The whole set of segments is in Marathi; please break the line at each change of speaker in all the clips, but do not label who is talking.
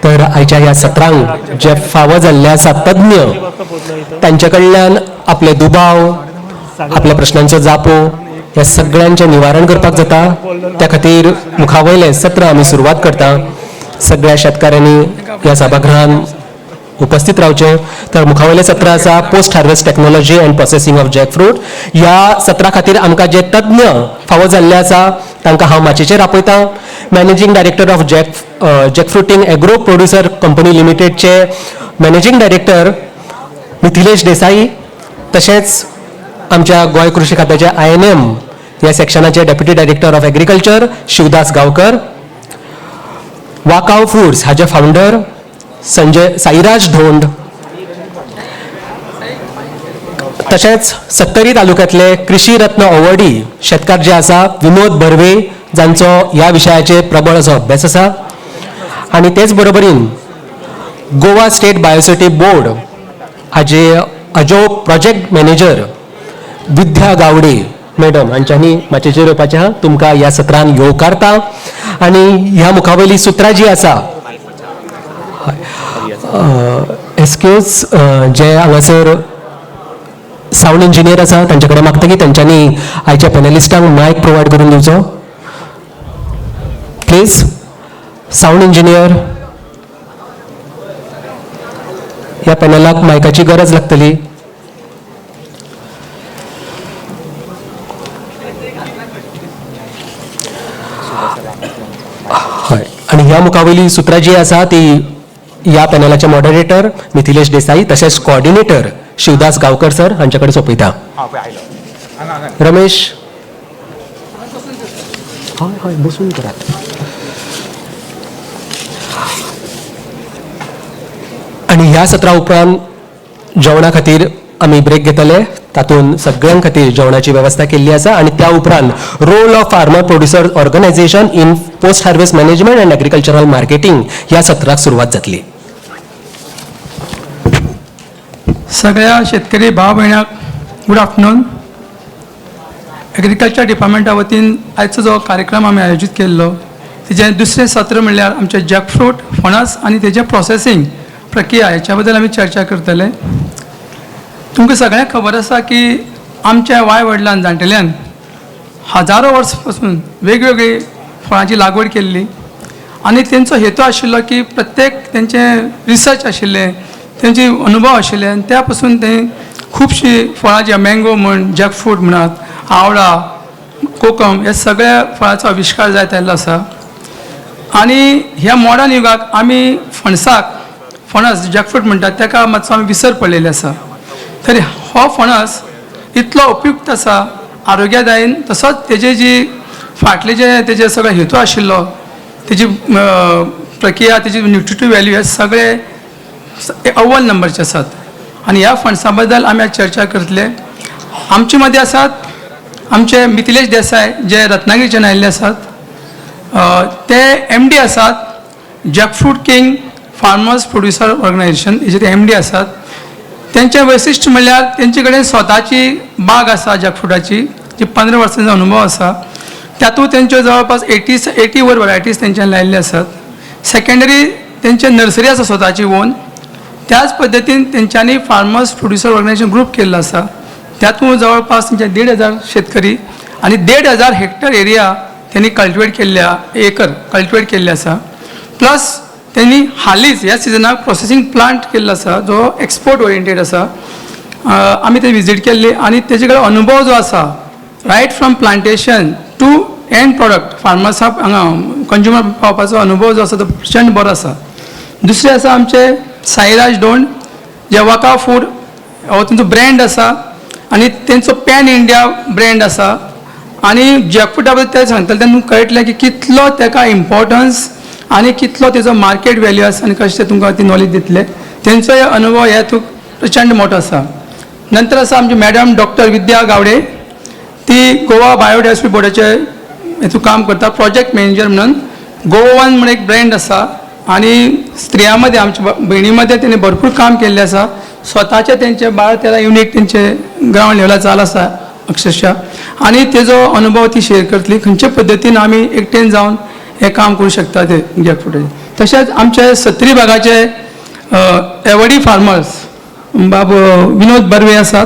तर आयच्या ह्या सत्रांक जे फावो जाल्ले आसा तज्ञ तांचे कडल्यान आपले दुबाव आपल्या प्रश्नांचो जापो ह्या सगळ्यांचें निवारण करपाक जाता. त्या खातीर मुखावयलें सत्र आमी सुरवात करता. सगळ्या शेतकाऱ्यांनी ह्या सभागृहांत उपस्थित रावचे. तर मुखावयलें सत्र आसा post harvest technology and processing of jackfruit. ह्या सत्रा खातीर आमकां जे तज्ञ फावो जाल्ले आसा तांकां हांव माचयेचेर आपयतां. Managing director of jackfruiting agro producer company लिमिटेडचे मॅनेजिंग डायरेक्टर मिथिलेश देसाई, तशेंच आमच्या गोंय कृषी खात्याचे INM ह्या सेक्शनाचे deputy director of agriculture Shivdas Gaonkar, Vakav foods हाचे फाउंडर साईराज धोंड, तशेंच सत्तरी तालुक्यांतले कृषी रत्न अवॉर्डी शेतकार जे आसा विनोद बर्वे, जांचो ह्या विशयाचेर प्रबळ असो अभ्यास आसा. आनी तेच बरोबरीन गोवा स्टेट बायोसिटी बोर्ड हाजे प्रोजेक्ट मॅनेजर विद्या गावडे मॅडम हांच्यांनी माचयेचेर येवपाचें आहा. तुमकां ह्या सत्रान येवकारता. आनी ह्या मुखावयली सुत्रां जी आसा एक्सक्यूज जे हांगासर सावंड इंजिनियर आसा तांचे कडेन मागता की तांच्यांनी आयच्या पॅनलिस्टांक मायक प्रोवायड करून दिवचो. प्लीज सावंड इंजिनियर, ह्या पॅनलाक मायकाची गरज लागतली. हय. आनी ह्या मुखावयली सुत्रां जी आसा ती ह्या पॅनलाचे मॉडरेटर मिथिलेश देसाई तशेंच कोऑर्डिनेटर शिवदास गांवकर सर हांचे कडेन सोंपयता. रमेश, हय हय बसून करात. आनी ह्या सत्रा उपरांत जेवणा खातीर आमी ब्रेक घेतले. तातूंत सगळ्यां खातीर जेवणाची वेवस्था केल्ली आसा. आनी त्या उपरांत role of farmer producer organisation in post harvest management and agricultural marketing ह्या सत्राक सुरवात जातली.
सगळ्या शेतकरी भाव भयणाक गुड आफ्टरनून. एग्रीकल्चर डिपार्टमेंटा वतीन आयचो जो कार्यक्रम आमी आयोजीत केल्लो तेजें दुसरें सत्र म्हणल्यार आमचे जॅकफ्रूट, फणस आनी तेजें प्रोसेसिंग प्रक्रिया हेच्या बद्दल आमी चर्चा करतले. तुमकां सगळ्यांक खबर आसा की आमच्या वाय वडिलांन जाणटेल्यान हजारो वर्सां पासून वेगवेगळी फळांची लागवड केल्ली आनी तेंचो हेतू आशिल्लो की प्रत्येक तेंचें रिसर्च आशिल्लें, तेंचे अनुभव आशिल्ले आनी त्या पासून ते खुबशीं फळां जी मँगो म्हण, जॅकफ्रूट म्हणात, आवळा, कोकम ह्या सगळ्या फळांचो आविश्कार जायत आयल्लो आसा. आनी ह्या मॉडर्न युगाक आमी फणस जॅकफ्रूट म्हणटात ताका मातसो आमी विसर पडलेले आसा. तरी हो फणस इतलो उपयुक्त आसा आरोग्यदायीन, तसोच तेजे जी फाटले जे तेजे सगळो हेतू आशिल्लो, तेजी प्रक्रिया, तेजी न्युट्रिटिव्ह वॅल्यू हे सगळे अव्वल नंबरचे आसात. आनी ह्या फणसा बद्दल आमी आज चर्चा करतले. आमचे मदीं आसात आमचे मिथिलेश देसाय जे रत्नागिरीच्यान आयिल्ले आसात. ते MD आसात jackfruit king farmers producer organization हेजे ते MD आसात. तेंचें वैशिश्ट्य म्हणल्यार तेंचे कडेन स्वताची बाग आसा जॅकफ्रुटाची, जी 15 वर्सांचो अनुभव आसा. तातूंत तेंच्यो जवळपास 80 वर वरायटीज तेंच्यान लायिल्ले आसात. सेकंडरी तेंचे नर्सरी आसा स्वताची ओन. त्याच पद्दतीन तेंच्यांनी फार्मर्स प्रोड्युसर ऑर्गनायझेशन ग्रुप केल्लो आसा. तातूंत जवळपास तेंचे 1,500 शेतकरी आनी 1,500 हेक्टर एरिया त्यांनी कल्टिवेट केल्ले आसा. प्लस त्यांनी हालींच ह्या सिजनाक प्रोसेसिंग प्लांट केल्लो आसा जो एक्सपोर्ट ओरिएंटेड आसा. आमी ते विजीट केल्ली आनी तेजे कडेन अनुभव जो आसा right from plantation to end product फार्मर्साक हांगा कंज्युमर पावपाचो अनुभव जो आसा तो प्रचंड बरो आसा. दुसरे आसा आमचे साईराज धोंड जे वाका फूड हो तेंचो ब्रँड आसा आनी तेंचो पॅन इंडिया ब्रँड आसा. आनी जॅकफ्रुटा बद्दल ते सांगतले तेन्ना कळटलें की कितलो ताका इम्पॉर्टन्स आनी कितलो तेजो मार्केट वॅल्यू आसा आनी कशें ते तुमकां ती नॉलेज दितले. तेंचो अनुभव हे प्रचंड मोठो आसा. नंतर आसा आमची मॅडम डॉक्टर विद्या गावडे, ती गोवा बायोडायवर्सिटी बोर्डाचे हेतून काम करता प्रोजेक्ट मॅनेजर म्हणून. गोवन म्हणून एक ब्रँड आसा आनी स्त्रियां मध्ये आमच्या भयणी मध्ये तेणे भरपूर काम केल्लें आसा. स्वताचे तेंचे 12-13 युनिट तेंचे ग्रावंड लेवलार चाल आसा अक्षरशः. आनी तेजो अनुभव ती शेअर करतली खंयचे पद्दतीन आमी एकटेन जावन हे काम करूं शकता ते जॅकफ्रुटाचें. तशेंच आमचे सत्री भागाचे एवडी फार्मर्स बाब विनोद बर्वे आसात,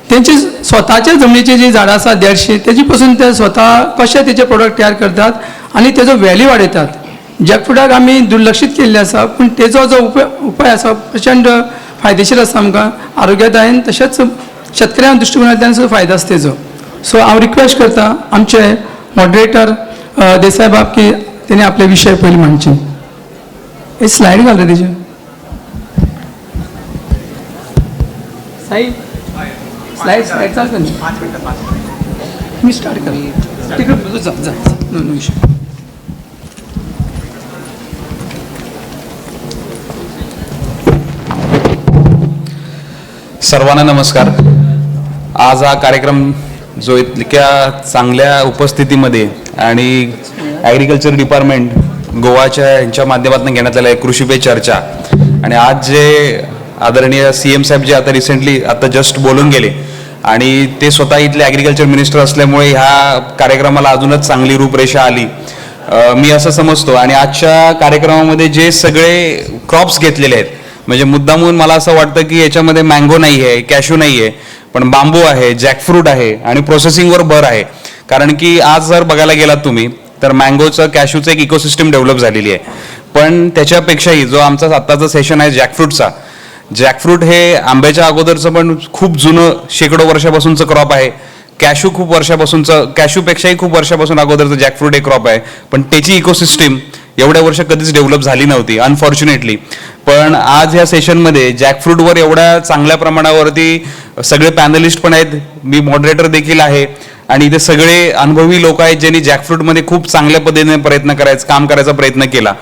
तेंची स्वताच्या जमनीची जी झाडां आसा 150 तेजी पासून ते स्वता कशे तेचे प्रोडक्ट तयार करतात आनी तेजो व्हॅल्यू वाडयतात. जॅकफ्रुटाक आमी दुर्लक्षीत केल्ले आसा, पूण तेजो जो उपाय आसा प्रचंड फायदेशीर आसा आमकां आरोग्यदायीन, तशेंच शेतकऱ्यां दृश्टिकोनांतल्यान सुद्दां फायदो आसा तेजो. सो हांव रिक्वेस्ट करता आमचे मॉडरेटर देसाय बाब की तेणी आपले विशय पयलीं मांडचे. एक स्लायड घाल रे तेजे. स्लायड चालतं न्ही, मी स्टार्ट कर तिकडे जा जा नो इशू.
सर्वांना नमस्कार. आज हा कार्यक्रम जो इतक्या चांगल्या उपस्थितीमध्ये आणि ॲग्रिकल्चर डिपार्टमेंट गोवाच्या यांच्या माध्यमातून घेण्यात आला आहे कृषी पे चर्चा, आणि आज जे आदरणीय CM साहेब जे आता रिसेंटली आता जस्ट बोलून गेले आणि ते स्वतः इथले ॲग्रिकल्चर मिनिस्टर असल्यामुळे ह्या कार्यक्रमाला अजूनच चांगली रूपरेषा आली मी असं समजतो. आणि आजच्या कार्यक्रमामध्ये जे सगळे क्रॉप्स घेतलेले आहेत, म्हणजे मुद्दामून मला असं वाटतं की याच्यामध्ये मँगो नाही आहे, कॅशू नाही आहे, पण बांबू आहे, जॅकफ्रूट आहे आणि प्रोसेसिंगवर भर आहे. कारण की आज जर बघायला गेलात तुम्ही तर मँगोचं कॅशूचं एक इकोसिस्टम डेव्हलप झालेली आहे. पण त्याच्यापेक्षाही जो आमचा आत्ताचा सेशन आहे जॅकफ्रूटचा, जॅकफ्रूट हे आंब्याच्या अगोदरचं पण खूप जुनं शेकडो वर्षापासूनचं क्रॉप आहे. कॅशू खूप वर्षापासूनचं, कॅशूपेक्षाही खूप वर्षापासून अगोदरचं जॅकफ्रूट हे क्रॉप आहे, पण त्याची इकोसिस्टीम एवढ्या वर्ष कधीच डेव्हलप झाली नव्हती अनफॉर्च्युनेटली. पण आज ह्या सेशनमध्ये जॅकफ्रूटवर एवढ्या चांगल्या प्रमाणावरती सगळे पॅनलिस्ट पण आहेत, मी मॉडरेटर देखील आहे, आणि इथे सगळे अनुभवी लोक आहेत ज्यांनी जॅकफ्रूटमध्ये खूप चांगल्या पद्धतीने काम करायचा प्रयत्न केला.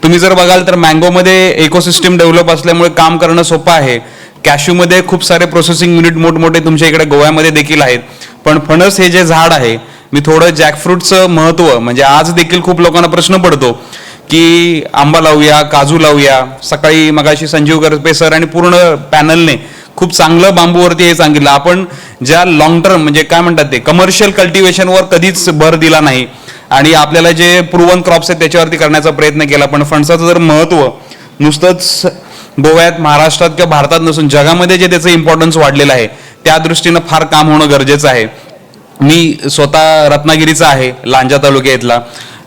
तुम्ही जर बघाल तर मँगोमध्ये इकोसिस्टीम डेव्हलप असल्यामुळे काम करणं सोपं आहे. कॅशूमध्ये खूप सारे प्रोसेसिंग युनिट मोठमोठे तुमच्या इकडे गोव्यामध्ये देखील आहेत. पण फणस हे जे झाड आहे, मी थोडं जॅकफ्रूटचं महत्त्व, म्हणजे आज देखील खूप लोकांना प्रश्न पडतो की आंबा लावूया, काजू लावूया. सकाळी मगाशी संजीव गरपे सर आणि पूर्ण पॅनलने खूप चांगलं बांबूवरती हे सांगितलं. आपण ज्या लॉंग टर्म म्हणजे काय म्हणतात ते कमर्शियल कल्टिवेशनवर कधीच भर दिला नाही आणि आपल्याला जे प्रूव्हन क्रॉप्स आहेत त्याच्यावरती करण्याचा प्रयत्न केला. पण फणसाचं जर महत्त्व नुसतंच गोव्यात, महाराष्ट्रात किंवा भारतात नसून जगामध्ये जे त्याचं इम्पॉर्टन्स वाढलेलं आहे, त्या दृष्टीनं फार काम होणं गरजेचं आहे. मी स्वतः रत्नागिरीचा आहे, लांजा तालुक्यातला,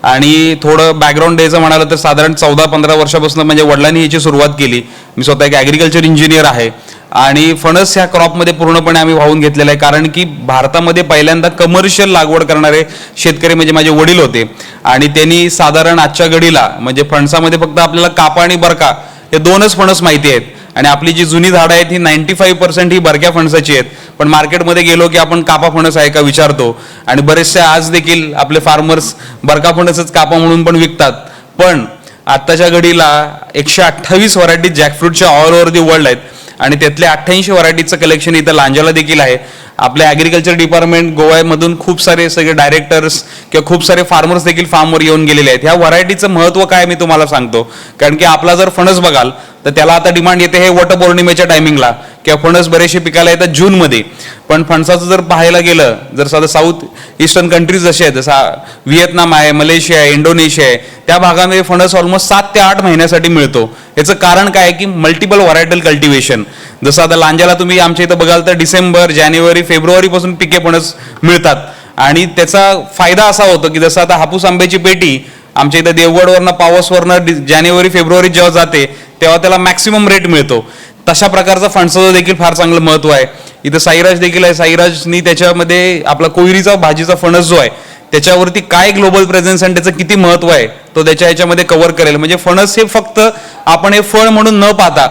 आणि थोडं बॅकग्राऊंड द्यायचं म्हणालं तर साधारण 14-15 वर्षापासून म्हणजे वडिलांनी याची सुरुवात केली. मी स्वतः एक ॲग्रिकल्चर इंजिनियर आहे आणि फणस ह्या क्रॉपमध्ये पूर्णपणे आम्ही वाहून घेतलेलं आहे. कारण की भारतामध्ये पहिल्यांदा कमर्शियल लागवड करणारे शेतकरी म्हणजे माझे वडील होते, आणि त्यांनी साधारण आजच्या घडीला म्हणजे फणसामध्ये फक्त आपल्याला कापा आणि बरका हे दोनच फणस माहिती आहेत. आणि आपली जी जुनी झाडं आहेत ही 95% ही बरक्या फणसाची आहेत. पण मार्केटमध्ये गेलो की आपण कापा फणस आहे का विचारतो, आणि बरेचसे आज देखील आपले फार्मर्स बरका फणसच कापा म्हणून पण विकतात. पण आत्ताच्या घडीला 128 व्हरायटी जॅकफ्रूटच्या ऑल ओव्हर दी वर्ल्ड आहेत, आणि त्यातल्या 88 व्हरायटीचं कलेक्शन इथं लांजाला देखील आहे. आपल्या ॲग्रिकल्चर डिपार्टमेंट गोव्यामधून खूप सारे सगळे डायरेक्टर्स किंवा खूप सारे फार्मर्स देखील फार्मवर येऊन गेलेले आहेत. ह्या व्हरायटीचं महत्त्व काय मी तुम्हाला सांगतो. कारण की आपला जर फणस बघाल तर त्याला आता डिमांड येते हे वटपौर्णिमेच्या टायमिंगला, किंवा फणस बरेचसे पिकायला येतात जूनमध्ये. पण फणसाचं जर पाहायला गेलं, जर साधं साऊथ ईस्टर्न कंट्रीज जसे आहेत, जसं व्हिएतनाम आहे, मलेशिया आहे, इंडोनेशिया आहे, त्या भागामध्ये फणस ऑलमोस्ट 7 ते 8 महिन्यासाठी मिळतो. याचं कारण काय की मल्टिपल व्हरायटल कल्टिवेशन. जसं आता लांजाला तुम्ही आमच्या इथं बघाल तर डिसेंबर, जानेवारी, फेब्रुवारीपासून पिके फणस मिळतात. आणि त्याचा फायदा असा होतो की जसं आता हापूस आंब्याची पेटी आमच्या इथं देवगडवरनं पावसवरनं जानेवारी फेब्रुवारीत जेव्हा जाते तेव्हा त्याला मॅक्सिमम रेट मिळतो. तशा प्रकारचा फणसाचं देखील फार चांगलं महत्त्व आहे. इथं साईराज देखील आहे. साईराजनी त्याच्यामध्ये आपला कोयरीचा भाजीचा फणस जो आहे त्याच्यावरती काय ग्लोबल प्रेझेन्स आणि त्याचं किती महत्त्व आहे तो त्याच्या ह्याच्यामध्ये कव्हर करेल. म्हणजे फणस हे फक्त आपण हे फळ म्हणून न पाहता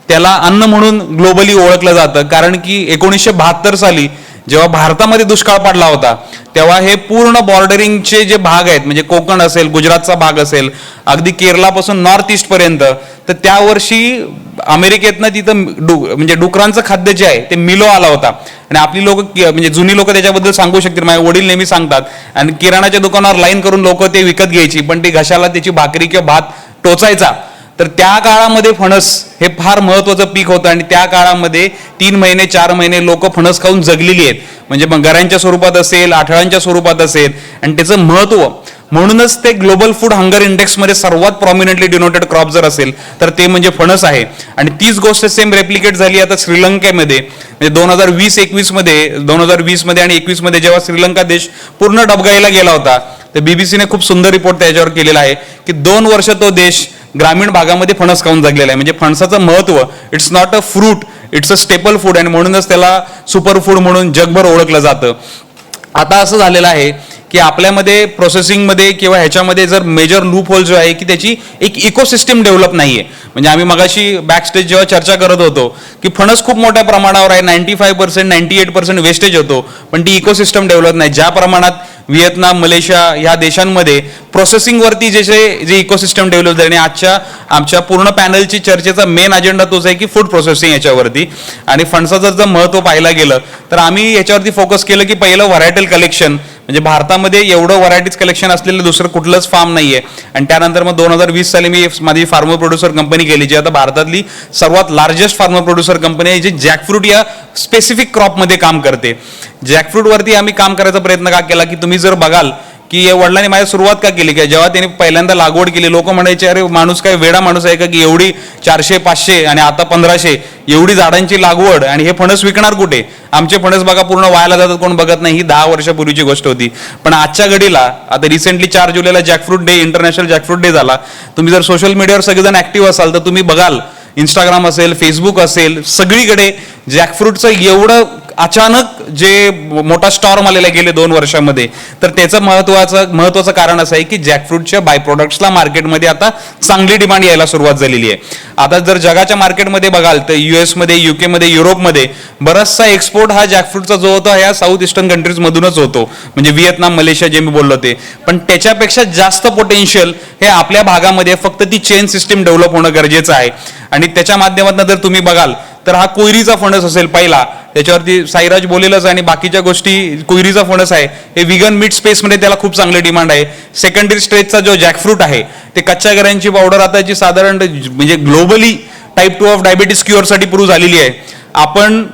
त्याला अन्न म्हणून ग्लोबली ओळखलं जातं. कारण की 1972 साली जेव्हा भारतामध्ये दुष्काळ पडला होता तेव्हा हे पूर्ण बॉर्डरिंगचे जे भाग आहेत, म्हणजे कोकण असेल, गुजरातचा भाग असेल, अगदी केरळापासून नॉर्थ ईस्ट पर्यंत, तर त्या वर्षी अमेरिकेतनं तिथं म्हणजे डुकरांचं खाद्य जे आहे ते मिलो आला होता. आणि आपली लोक म्हणजे जुनी लोक त्याच्याबद्दल सांगू शकतील, माझे वडील नेहमी सांगतात. आणि किराणाच्या दुकानावर लाईन करून लोक ते विकत घ्यायची, पण ती घशाला त्याची भाकरी किंवा भात टोचायचा. तर त्या काळामध्ये फणस हे फार महत्त्वाचं पीक होतं, आणि त्या काळामध्ये 3 महिने 4 महिने लोक फणस खाऊन जगलेली आहेत. म्हणजे मग घरांच्या स्वरूपात असेल, आठळ्यांच्या स्वरूपात असेल, आणि त्याचं महत्त्व म्हणूनच ते ग्लोबल फूड हंगर इंडेक्समध्ये सर्वात प्रॉमिनंटली डिनोटेड क्रॉप जर असेल तर ते म्हणजे फणस आहे. आणि तीच गोष्ट सेम रेप्लिकेट झाली आता श्रीलंकेमध्ये. म्हणजे 2020 मध्ये आणि 21 मध्ये जेव्हा श्रीलंका देश पूर्ण डबघाईला गेला होता, तर बीबीसीने खूप सुंदर रिपोर्ट त्याच्यावर केलेला आहे की 2 वर्ष तो देश ग्रामीण भागामध्ये फणस खाऊन जगलेला आहे. म्हणजे फणसाचं महत्व, it's not a fruit, it's a staple food, आणि म्हणूनच त्याला सुपर फूड म्हणून जगभर ओळखलं जातं. आता असं झालेलं आहे की आपल्यामध्ये प्रोसेसिंगमध्ये किंवा ह्याच्यामध्ये जर मेजर लूप होल जो आहे की त्याची एक इकोसिस्टम डेव्हलप नाहीये. म्हणजे आम्ही मगाशी बॅकस्टेज जेव्हा चर्चा करत होतो की फणस खूप मोठ्या प्रमाणावर आहे, 95% 98% वेस्टेज होतो, पण ती इकोसिस्टम डेव्हलप नाही. ज्या प्रमाणात व्हिएतनाम, मलेशिया ह्या देशांमध्ये प्रोसेसिंगवरती जे इकोसिस्टम डेव्हलप झाले, आणि आमच्या पूर्ण पॅनलची चर्चेचा मेन अजेंडा तोच आहे की फूड प्रोसेसिंग याच्यावरती. आणि फणसाचं जर महत्व पाहायला गेलं तर आम्ही याच्यावरती फोकस केलं की पहिलं व्हरायटल कलेक्शन. म्हणजे भारतामध्ये एवढं व्हरायटीज कलेक्शन असलेलं दुसरं कुठलंच फार्म नाहीये. आणि त्यानंतर मग 2020 साली मी माझी फार्मर प्रोड्युसर कंपनी केली, जी आता भारतातली सर्वात लार्जेस्ट फार्मर प्रोड्युसर कंपनी आहे, जी जॅकफ्रूट या स्पेसिफिक क्रॉपमध्ये काम करते. जॅकफ्रूटवरती आम्ही काम करायचा प्रयत्न का केला की तुम्ही जर बघाल की या वडिलांनी माझ्या सुरुवात का केली, की जेव्हा त्यांनी पहिल्यांदा लागवड केली लोक म्हणायचे अरे माणूस काय वेडा माणूस आहे का की एवढी 400-500 आणि आता 1500 एवढी झाडांची लागवड आणि हे फणस विकणार कुठे. आमचे फणस बघा पूर्ण वायाला जातात, कोण बघत नाही. ही 10 वर्षापूर्वीची गोष्ट होती. पण आजच्या घडीला आता रिसेंटली 4 जुलैला jackfruit day, international jackfruit day झाला. तुम्ही जर सोशल मीडियावर सगळेजण ऍक्टिव्ह असाल तर तुम्ही बघाल, इंस्टाग्राम असेल, फेसबुक असेल, सगळीकडे जॅकफ्रूटचं एवढं अचानक जे मोठा स्टॉर्म आलेला गेले 2 वर्षामध्ये. तर त्याचं महत्वाचं कारण असं आहे की जॅकफ्रूटच्या बाय प्रोडक्ट्सला मार्केटमध्ये आता चांगली डिमांड यायला सुरुवात झालेली आहे. आता जर जगाच्या मार्केटमध्ये बघाल तर US मध्ये, UK मध्ये, युरोपमध्ये बराचसा एक्सपोर्ट हा जॅकफ्रूटचा जो होतो ह्या साऊथ ईस्टर्न कंट्रीज मधूनच होतो. म्हणजे व्हिएतनाम, मलेशिया जे मी बोललो ते. पण त्याच्यापेक्षा जास्त पोटेन्शियल हे आपल्या भागामध्ये, फक्त ती चेन सिस्टीम डेव्हलप होणं गरजेचं आहे. आणि त्याच्या माध्यमातून जर तुम्ही बघाल तर हा कोयरीचा फणस असेल पहिला, त्याच्यावरती साईराज बोलेलच, आणि बाकीच्या गोष्टी. कोयरीचा फणस आहे हे विगन मीट स्पेसमध्ये त्याला खूप चांगली डिमांड आहे. सेकंडरी स्टेजचा जो जॅकफ्रूट आहे ते कच्च्या गऱ्यांची पावडर आताची साधारण म्हणजे ग्लोबली टाईप 2 ऑफ डायबिटीस क्युअरसाठी प्रूव्ह झालेली आहे. आपण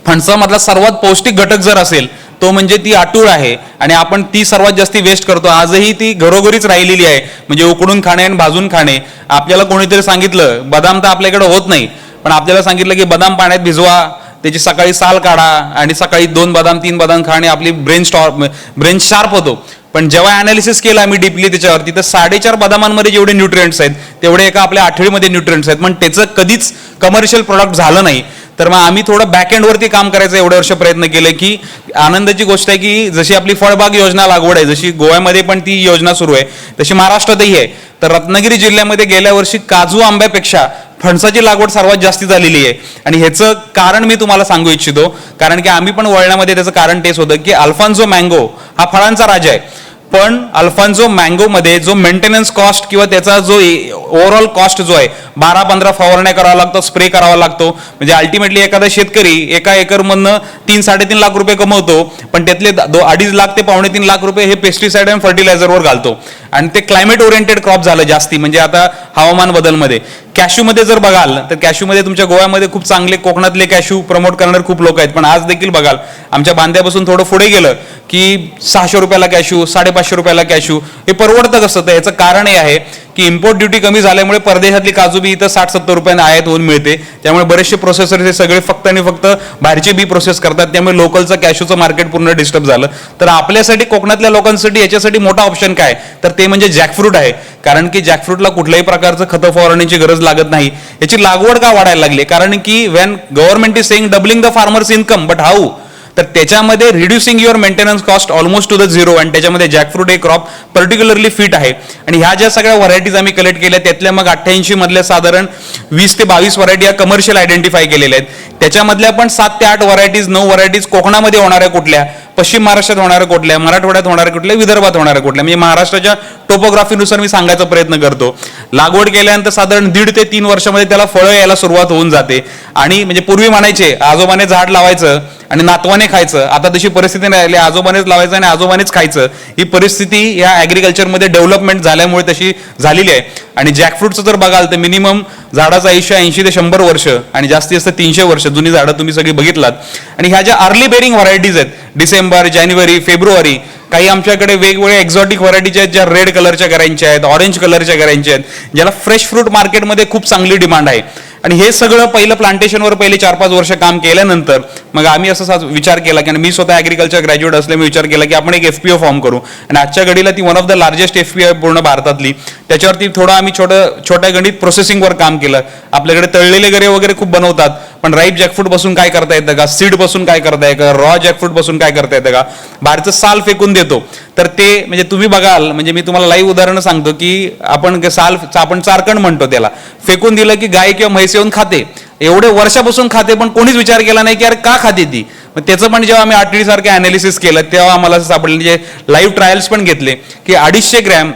फणसामधला सर्वात पौष्टिक घटक जर असेल तो म्हणजे ती आटूळ आहे, आणि आपण ती सर्वात जास्ती वेस्ट करतो. आजही ती घरोघरीच राहिलेली आहे. म्हणजे उकडून खाणे आणि भाजून खाणे. आपल्याला कोणीतरी सांगितलं, बदाम तर आपल्याकडे होत नाही, पण आपल्याला सांगितलं की बदाम पाण्यात भिजवा, त्याची सकाळी साल काढा आणि सकाळी 2 बदाम 3 बदाम खा आणि आपली ब्रेन शार्प होतो. पण जेव्हा अनालिसिस केलं आम्ही डीपली त्याच्यावरती, तर 4.5 बदामांमध्ये जेवढे न्यूट्रिएंट्स आहेत तेवढे एका आपल्या आठवडीमध्ये न्यूट्रिएंट्स आहेत. पण त्याचं कधीच कमर्शियल प्रोडक्ट झालं नाही. तर मग आम्ही थोडं बॅक एंडवरती काम करायचं एवढे वर्ष प्रयत्न केले. की आनंदाची गोष्ट आहे की जशी आपली फळबाग योजना लागवड आहे, जशी गोव्यामध्ये पण ती योजना सुरू आहे, तशी महाराष्ट्रातही आहे. तर रत्नागिरी जिल्ह्यामध्ये गेल्या वर्षी काजू आंब्यापेक्षा फणसाची लागवड सर्वात जास्ती झालेली आहे. आणि ह्याचं कारण मी तुम्हाला सांगू इच्छितो, कारण की आम्ही पण वळण्यामध्ये त्याचं कारण तेच होतं की अल्फान्सो मँगो हा फळांचा राजा आहे. पण अल्फान्सो मँगो मध्ये जो मेंटेनन्स कॉस्ट किंवा त्याचा जो ओव्हरऑल कॉस्ट जो आहे, 12-15 फवारण्या करावा लागतो, स्प्रे करावा लागतो. म्हणजे अल्टिमेटली एखादा शेतकरी एका एकरमधनं 3-3.5 लाख रुपये कमवतो, पण त्यातले 2.5 लाख ते 2.25 लाख रुपये हे पेस्टिसाइड आणि फर्टिलायझरवर घालतो. आणि ते क्लायमेट ओरिएंटेड क्रॉप झालं जास्ती. म्हणजे आता हवामान बदलमध्ये कॅशूमध्ये जर बघाल तर कॅशूमध्ये तुमच्या गोव्यामध्ये खूप चांगले कोकणातले कॅशू प्रमोट करणारे खूप लोक आहेत. पण आज देखील बघाल आमच्या बांध्यापासून थोडं पुढे गेलं की 600 रुपयाला कॅशू, 550 रुपयाला कॅशू. हे परवडतं कसं? तर याचं कारण हे आहे की इम्पोर्ट ड्युटी कमी झाल्यामुळे परदेशातली काजू बी इथं 60-70 रुपयांना आयात होऊन मिळते. त्यामुळे बरेचसे प्रोसेसर हे सगळे फक्त आणि फक्त बाहेरचे बी प्रोसेस करतात. त्यामुळे लोकलचं कॅशूचं मार्केट पूर्ण डिस्टर्ब झालं. तर आपल्यासाठी, कोकणातल्या लोकांसाठी याच्यासाठी मोठा ऑप्शन काय, तर ते म्हणजे जॅकफ्रूट आहे. कारण की जॅकफ्रूटला कुठल्याही प्रकारचं खतं फवारण्याची गरज लागत नाही. याची लागवड का वाढायला लागली? कारण की Wien government is saying doubling the farmers income, but how? तर त्याच्यामध्ये reducing your maintenance cost almost two the zero. आणि त्याच्यामध्ये जॅकफ्रूट हे क्रॉप पर्टिक्युलरली फिट आहे. आणि ह्या ज्या सगळ्या व्हरायटीज आम्ही कलेक्ट केल्या त्यातल्या मग 88 मधल्या साधारण 20 ते 22 व्हरायटी या कमर्शियल आयडेंटिफाय केलेल्या आहेत. त्याच्यामधल्या पण 7 ते 8 व्हरायटीज, 9 व्हरायटीज कोकणामध्ये होणाऱ्या कुठल्या, पश्चिम महाराष्ट्रात होणाऱ्या कुठल्या, मराठवाड्यात होणाऱ्या कुठल्या, विदर्भात होणाऱ्या कुठल्या, म्हणजे महाराष्ट्राच्या टोपोग्राफीनुसार मी सांगायचा प्रयत्न करतो. लागवड केल्यानंतर साधारण 1.5 ते 3 वर्षामध्ये त्याला फळं यायला सुरुवात होऊन जाते. आणि म्हणजे पूर्वी म्हणायचे आजोबाने झाड लावायचं आणि नातवाने खायचं, आता तशी परिस्थिती नाही राहिली. आजोबानेच लावायचं आणि आजोबानेच खायचं. ही परिस्थिती या ऍग्रिकल्चरमध्ये डेव्हलपमेंट झाल्यामुळे तशी झालेली आहे. आणि जॅकफ्रूटचं जर बघाल तर मिनिमम झाडाचं आयुष्य 80 ते 100 वर्ष आणि जास्तीत जास्त 300 वर्ष जुनी झाडं तुम्ही सगळी बघितलात. आणि ह्या ज्या अर्ली बेरिंग व्हरायटीज आहेत डिसेंबर, जानेवारी, फेब्रुवारी, काही आमच्याकडे वेगवेगळ्या एक्झॉटिक व्हरायटीज आहेत ज्या रेड कलरच्या गऱ्यांच्या आहेत, ऑरेंज कलरच्या गऱ्यांच्या आहेत, ज्याला फ्रेश फ्रूट मार्केटमध्ये खूप चांगली डिमांड आहे. आणि हे सगळं पहिलं प्लांटेशनवर पहिले 4-5 वर्ष काम केल्यानंतर मग आम्ही असा विचार केला की मी स्वतः ॲग्रिकल्चर ग्रॅज्युएट असल्यामुळे विचार केला की आपण एक FPO फॉर्म करू. आणि आजच्या घडीला ती one of the largest FPO आहे पूर्ण भारतातली. त्याच्यावरती थोडं आम्ही छोट्या गणित प्रोसेसिंगवर काम केलं. आपल्याकडे तळलेले गरे वगैरे खूप बनवतात, पण राईप जॅकफ्रूट पासून काय करता येतं का, सीड पासून काय करता येतं का, रॉ जॅकफ्रूट पासून काय करता येतं का, बाहेरचं साल फेकून देतो. तर ते म्हणजे तुम्ही बघाल, म्हणजे मी तुम्हाला लाईव्ह उदाहरण सांगतो की आपण चारकण म्हणतो त्याला, फेकून दिलं की गाय किंवा म्हैस येऊन खाते. एवढे वर्षापासून खाते पण कोणीच विचार केला नाही की यार का खाते ती. मग त्याचं पण जेव्हा आम्ही RTD सारखे अनालिसिस केलं तेव्हा आम्हाला असं सापडलं, जे लाईव्ह ट्रायल्स पण घेतले की 250 ग्रॅम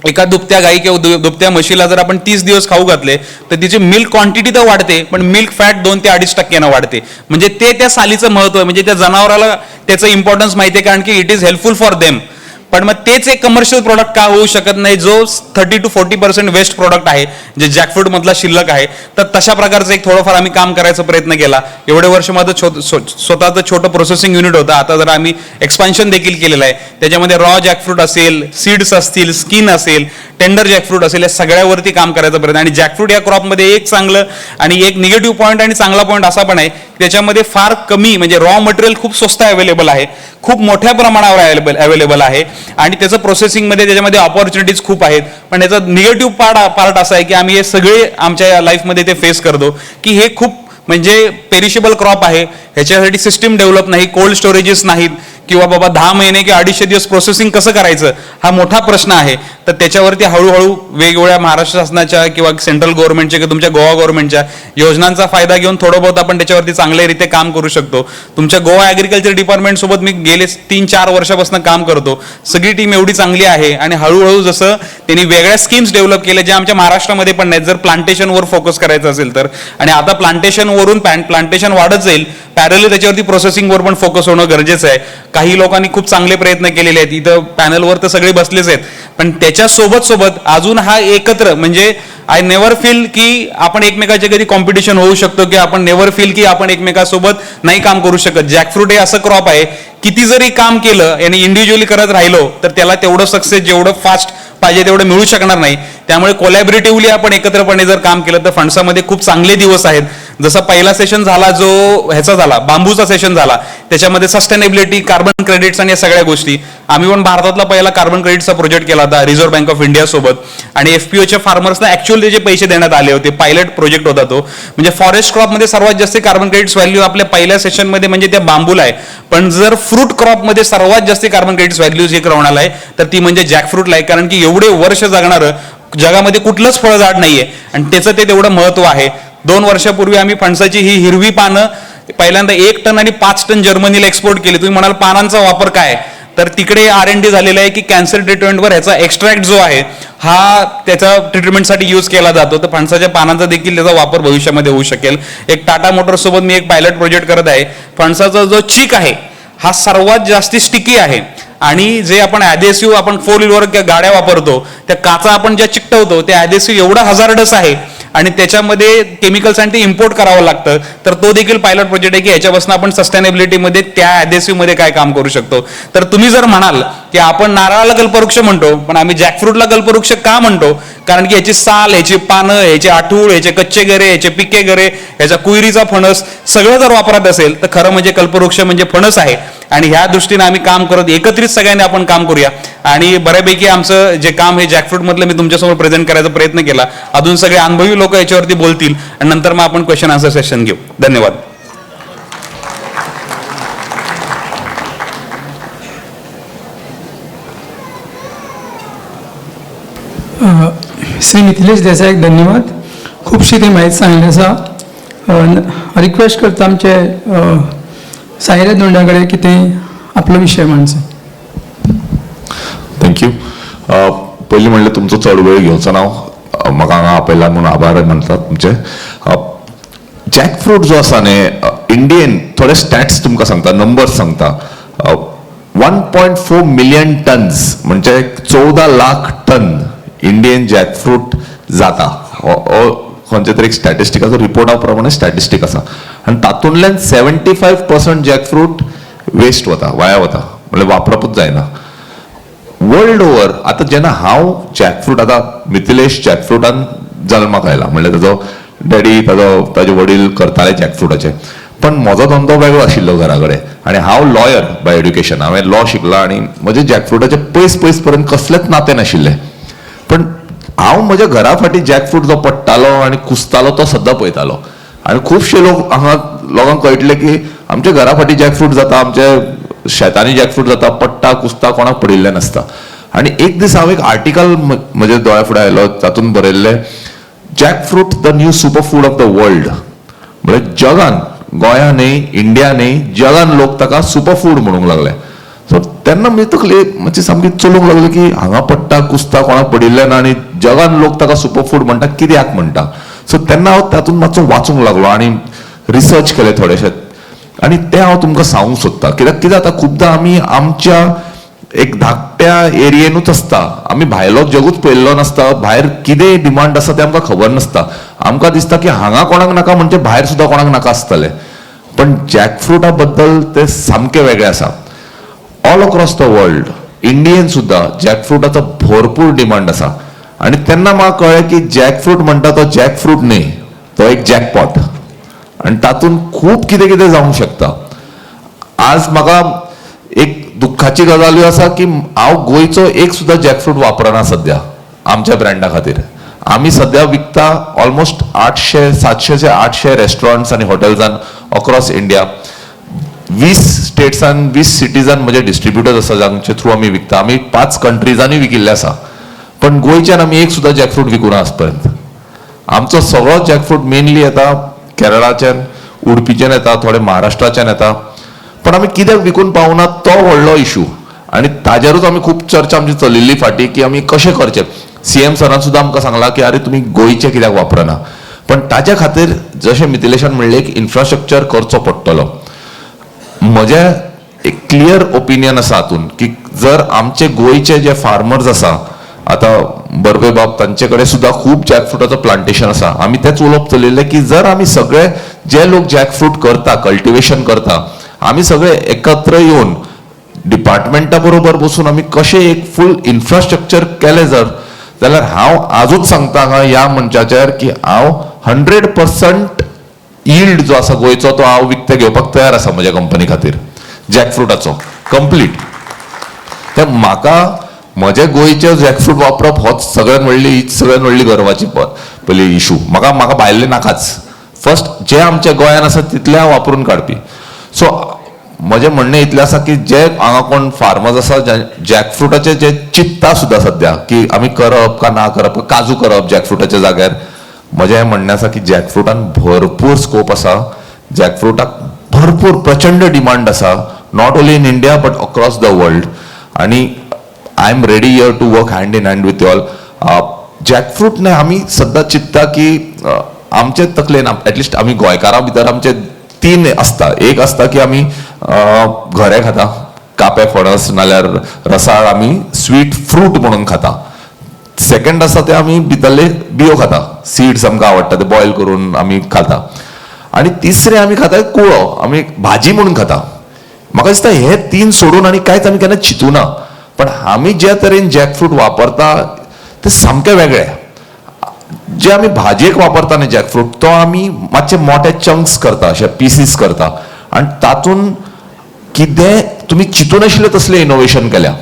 एका दुभत्या गाई किंवा दुभत्या म्हशीला जर आपण 30 दिवस खाऊ घातले तर तिची मिल्क क्वांटिटी तर वाढते, पण मिल्क फॅट 2 ते 2.5% वाढते. म्हणजे ते त्या सालीचं महत्व आहे, म्हणजे त्या जनावराला त्याचं इम्पॉर्टन्स माहिती आहे, कारण की it is helpful for them. पण मग तेच एक कमर्शियल प्रोडक्ट का होऊ शकत नाही जो 30 to 40% वेस्ट प्रोडक्ट आहे जे जॅकफ्रूट मधला शिल्लक आहे. तर तशा प्रकारचं एक थोडंफार आम्ही काम करायचा प्रयत्न केला. एवढे वर्ष माझं स्वतःचं छोटं प्रोसेसिंग युनिट होतं. आता जर आम्ही एक्सपान्शन देखील केलेलं आहे, त्याच्यामध्ये रॉ जॅकफ्रूट असेल, सीड्स असतील, स्किन असेल, टेंडर जॅकफ्रूट असेल, या सगळ्यावरती काम करायचा प्रयत्न. आणि जॅकफ्रूट या क्रॉपमध्ये एक चांगलं आणि एक निगेटिव्ह पॉईंट आणि चांगला पॉईंट असा पण आहे की त्याच्यामध्ये फार कमी म्हणजे रॉ मटेरियल खूप स्वस्त अवेलेबल आहे, खूप मोठ्या प्रमाणावर अवेलेबल आहे आणि त्याचं प्रोसेसिंगमध्ये त्याच्यामध्ये ऑपॉर्च्युनिटीज खूप आहेत. पण त्याचा निगेटिव्ह पार्ट असा आहे की आम्ही हे सगळे आमच्या लाईफमध्ये ते फेस करतो की हे खूप म्हणजे पेरिशेबल क्रॉप आहे, ह्याच्यासाठी सिस्टीम डेव्हलप नाही, कोल्ड स्टोरेजेस नाहीत, किंवा बाबा 10 महिने किंवा 250 दिवस प्रोसेसिंग कसं करायचं हा मोठा प्रश्न आहे. तर त्याच्यावरती हळूहळू वेगवेगळ्या महाराष्ट्र शासनाच्या किंवा सेंट्रल गव्हर्नमेंटच्या किंवा तुमच्या गोवा गव्हर्नमेंटच्या योजनांचा फायदा घेऊन थोडं बहुत आपण त्याच्यावरती चांगल्यारीत्या काम करू शकतो. तुमच्या गोवा ॲग्रिकल्चर डिपार्टमेंट सोबत मी गेले 3-4 वर्षापासून काम करतो. सगळी टीम एवढी चांगली आहे आणि हळूहळू जसं त्यांनी वेगळ्या स्कीम्स डेव्हलप केल्या ज्या आमच्या महाराष्ट्रामध्ये पण नाहीत, जर प्लांटेशनवर फोकस करायचं असेल तर. आणि आता प्लांटेशनवरून प्लांटेशन वाढत जाईल, पॅरल त्याच्यावरती प्रोसेसिंगवर पण फोकस होणं गरजेचं आहे. काही लोकांनी खूप चांगले प्रयत्न केलेले आहेत, इथं पॅनलवर तर सगळे बसलेच आहेत, पण त्याच्या सोबत अजून हा एकत्र म्हणजे आय नेव्हर फील की आपण एकमेकाच्या कधी कॉम्पिटिशन होऊ शकतो, की आपण नेव्हर फील की आपण एकमेकासोबत नाही काम करू शकत. जॅकफ्रूट हे असं क्रॉप आहे, किती जरी काम केलं आणि इंडिव्हिज्युअली करत राहिलो तर त्याला तेवढं सक्सेस जेवढं फास्ट पाहिजे तेवढं मिळू शकणार नाही. त्यामुळे कोलॅबरेटिव्हली आपण एकत्रपणे जर काम केलं तर फणसामध्ये खूप चांगले दिवस आहेत. जसा पहिला सेशन झाला जो ह्याचा झाला बांबूचा सेशन झाला, त्याच्यामध्ये सस्टेनेबिलिटी, कार्बन क्रेडिट्स आणि या सगळ्या गोष्टी. आम्ही पण भारतातला पहिला कार्बन क्रेडिटचा प्रोजेक्ट केला होता रिझर्व्ह बँक ऑफ इंडिया सोबत, आणि FPOच्या फार्मर्सना ऍक्च्युअली त्याचे पैसे देण्यात आले होते. पायलट प्रोजेक्ट होता तो. म्हणजे फॉरेस्ट क्रॉपमध्ये सर्वात जास्त कार्बन क्रेडिट्स व्हॅल्यू आपल्या पहिल्या सेशनमध्ये म्हणजे त्या बांबूला आहे, पण जर फ्रूट क्रॉपमध्ये सर्वात जास्त कार्बन क्रेडिट्स व्हॅल्यू जे कोणाला आहे तर ती म्हणजे जॅकफ्रूटला आहे. कारण की एवढे वर्ष जगणारं जगामध्ये कुठलंच फळझाड नाहीये आणि त्याचं ते तेवढं महत्व आहे. 2 वर्षापूर्वी आम्ही फणसाची ही हिरवी पानं पहिल्यांदा 1 टन आणि 5 टन जर्मनीला एक्सपोर्ट केली. तुम्ही म्हणाल पानांचा वापर काय, तर तिकडे R&D झालेला आहे की कॅन्सर ट्रीटमेंटवर ह्याचा एक्स्ट्रॅक्ट जो आहे हा त्याचा ट्रीटमेंटसाठी यूज केला जातो. तर फणसाच्या पानांचा देखील त्याचा वापर भविष्यामध्ये होऊ शकेल. एक टाटा मोटर्स सोबत मी एक पायलट प्रोजेक्ट करत आहे. फणसाचा जो चीक आहे हा सर्वात जास्ती स्टिकी आहे आणि जे आपण ॲडेसिव्ह आपण 4 व्हीलर गाड्या वापरतो त्या काचा आपण ज्या चिकटवतो त्या ॲडेसिव्ह एवढा हजार्डस आहे आणि त्याच्यामध्ये केमिकल्स आणि ते इम्पोर्ट करावं लागतं. तर तो देखील पायलट प्रोजेक्ट आहे की याच्यापासून आपण सस्टेनेबिलिटीमध्ये त्या ॲडेसिव्हमध्ये काय काम करू शकतो. तर तुम्ही जर म्हणाल की आपण नारळाला कल्पवृक्ष म्हणतो पण आम्ही जॅकफ्रूटला कल्पवृक्ष का म्हणतो, कारण की याची साल, ह्याची पानं, ह्याचे आठूळ, ह्याचे कच्चे गरे, ह्याचे पिके गरे, ह्याचा कुयरीचा फणस सगळं जर वापरत असेल तर खरं म्हणजे कल्पवृक्ष म्हणजे फणस आहे. आणि ह्या दृष्टीने आम्ही काम करत एकत्रित सगळ्यांनी आपण काम करूया. आणि बऱ्यापैकी आमचं जे काम हे जॅकफ्रूट मधलं मी तुमच्यासमोर प्रेझेंट करायचा प्रयत्न केला. अजून सगळे अनुभवी लोक याच्यावरती बोलतील आणि नंतर मग आपण क्वेश्चन आन्सर सेशन घेऊ. धन्यवाद.
श्री मिथिलेश देसाईक धन्यवाद. खूपशी ती माहिती सांगली आसा. रिक्वेस्ट करता आमचे सायरा दोंड्याकडे की ते आपला विषय मांडचो.
थँक्यू. पयलीं म्हणलें तुमचो चड वेळ घेवचो ना, म्हाका हांगा आपयला म्हणून आभार म्हणटात तुमचे. जॅकफ्रूट जो आसा न्ही इंडियन थोडे स्टॅट्स तुमकां सांगता, नंबर्स सांगता. 1.4 मिलियन टन्स म्हणजे 14 लाख टन इंडियन जॅकफ्रूट जाता हो खंयच्या तरी स्टॅटिस्टिकाचो रिपोर्टा प्रमाणे स्टॅटिस्टिक आसा आनी तातूंतल्यान 75% जॅकफ्रूट वेस्ट वता वाया वता म्हणजे वापरपूच जायना. वर्ल्ड ओवर आतां जेन्ना हांव जॅकफ्रूट आतां मिथिलेश जॅकफ्रुटान जल्माक आयला म्हणजे ताजो डॅडी ताजे वडील करताले जॅकफ्रुटाचे, पण म्हजो धंदो वेगळो आशिल्लो घरा कडेन आनी हांव लॉयर बाय एड्युकेशन, हांवें लॉ शिकला आनी म्हजे जॅकफ्रुटाचे पयस पर्यंत कसलेंच नातें नाशिल्लें. पण हांव म्हज्या घरा फाटी जॅकफ्रूट जो पडटालो आनी कुसतालो तो सद्दां पळयतालो आनी खुबशे लोक हांगा लोकांक कळटले की आमच्या घरा फाटी जॅकफ्रूट जाता, आमच्या शेतांनी जॅकफ्रूट जाता, पडटा कुसता कोणाक पडिल्लें नासता. आनी एक दीस हांव एक आर्टिकल म्हज्या दोळ्या फुडें आयलो, तातूंत बरयल्लें jackfruit the new super food of the world. म्हणजे जगान, गोंयान न्ही, इंडिया न्ही, जगान लोक ताका सुपर फूड म्हणूंक लागले. सो तेन्ना मी तकली मातशी सामकी चलूंक लागली की हांगा पडटा कुसता कोणाक पडिल्लें ना आनी जगान लोक ताका सुपर फूड म्हणटा, कित्याक म्हणटा. सो तेन्ना हांव तातूंत मातसो वाचूंक लागलो आनी रिसर्च केले थोडेशे आनी ते हांव तुमकां सांगूंक सोदतां. कित्याक कितें जाता खुबदां आमी आमच्या एक धाकट्या एरियेनूच आसता, आमी भायलो जगूच पळयल्लो नासता, भायर कितें डिमांड आसा तें आमकां खबर नासता. आमकां दिसता की हांगा कोणाक नाका म्हणजे भायर सुद्दां कोणाक नाका आसतलें. पण जॅकफ्रुटा बद्दल ते सामकें वेगळें आसा. ऑल अक्रॉस द वर्ल्ड इंडियेन सुद्दां जॅकफ्रुटाचो भरपूर डिमांड आसा. आनी तेन्ना म्हाका कळ्ळें की जॅकफ्रूट म्हणटा तो जॅकफ्रूट न्ही, तो एक जॅकपॉट आनी तातूंत खूब कितें कितें जावंक शकता. आज म्हाका एक दुख्खाची गजाल आसा की हांव गोंयचो एक सुद्दां जॅकफ्रूट वापरना सद्या आमच्या ब्रँडा खातीर. आमी सद्या विकता ऑलमोस्ट 700 रेस्टॉरंट्स आनी हॉटेल्सांत अक्रॉस इंडिया. 20 स्टेट्सान 20 सिटीजान म्हजे डिस्ट्रिब्युटर्स आसा जांचे थ्रू आमी विकता. आमी 5 कंट्रीजांनी विकिल्ले आसा, पण गोंयच्यान आमी एक सुद्दां जॅकफ्रूट विकूना आज पर्यंत. आमचो सगळो जॅकफ्रूट मेनली येता केरळाच्यान, उडपीच्यान येता, थोडे महाराष्ट्राच्यान येता. पण आमी कित्याक विकून पावना तो व्हडलो इशू आनी ताजेरूच आमी खूब चर्चा आमची चलिल्ली फाटी की आमी कशें करचें. CM सरान सुद्दां आमकां सांगलां की आरे तुमी गोंयचें कित्याक वापरना. पण ताच्या खातीर जशें मिथिलेशान म्हणलें एक इन्फ्रास्ट्रक्चर करचो पडटलो. म्हजें एक क्लियर ओपिनियन आसा हातूंत की जर आमचे गोंयचे जे फार्मर्स आसा, आतां बर्वे बाब तांचे कडेन सुद्दां खूब जॅकफ्रुटाचो प्लांटेशन आसा. आमी तेच उलोवप चलिल्लें की जर आमी सगळे जे लोक जॅकफ्रूट करता, कल्टिवेशन करता, आमी सगळे एकत्र येवन डिपार्टमेंटा बरोबर बसून आमी कशें एक फूल इन्फ्रास्ट्रक्चर केलें जाल्यार हांव आजूच सांगता हांगा ह्या मंचाचेर की हांव 100% यील्ड जो आसा गोंयचो तो हांव विकते घेवपाक तयार आसा म्हज्या कंपनी खातीर जॅकफ्रुटाचो कंप्लीट. ते म्हाका म्हजे गोंयचे जॅकफ्रूट वापरप होच सगळ्यात व्हडली गर्वाची पयली इशू. म्हाका भायल्ले नाकाच. फर्स्ट जे आमच्या गोंयान आसा तितले हांव वापरून काडपी. सो म्हजें म्हणणें इतलें आसा की जे हांगा कोण फार्मर्स आसा जॅकफ्रुटाचे जे चिंत्ता सुद्दां सद्या की आमी करप का ना करप, काजू करप जॅकफ्रुटाच्या जाग्यार, म्हजें हें म्हणणें आसा की जॅकफ्रुटान भरपूर स्कोप आसा. जॅकफ्रुटाक भरपूर प्रचंड डिमांड आसा, not only in India but across the world. आनी I am ready here to work hand in hand with you all. Jackfruit न्ही आमी सद्दां चिंत्ता की आमचे तकलेन एटलिस्ट आमी गोंयकारां भितर आमचे 3 आसता. एक आसता की आमी घरे खाता, कापे फणस नाल्यार रसाळ आमी स्वीट फ्रूट म्हणून खाता. सेकंड आसा ते आमी भितरले बियो खाता, सीड्स आमकां आवडटा ते बॉयल करून आमी खाता. आनी तिसरे आमी खाता कुळो, आमी भाजी म्हणून खाता. म्हाका दिसता हे 3 सोडून आनी कांयच आमी केन्ना चिंतूना. पण आमी जे तरेन जॅकफ्रूट वापरता ते सामकें वेगळे. जे आमी भाजयेक वापरता न्ही जॅकफ्रूट, तो आमी मातशे मोठे चंक्स करता, अशे पीसीस करता आनी तातूंत कितें तुमी चिंतूनाशिल्ले तसले इनोवेशन केल्या.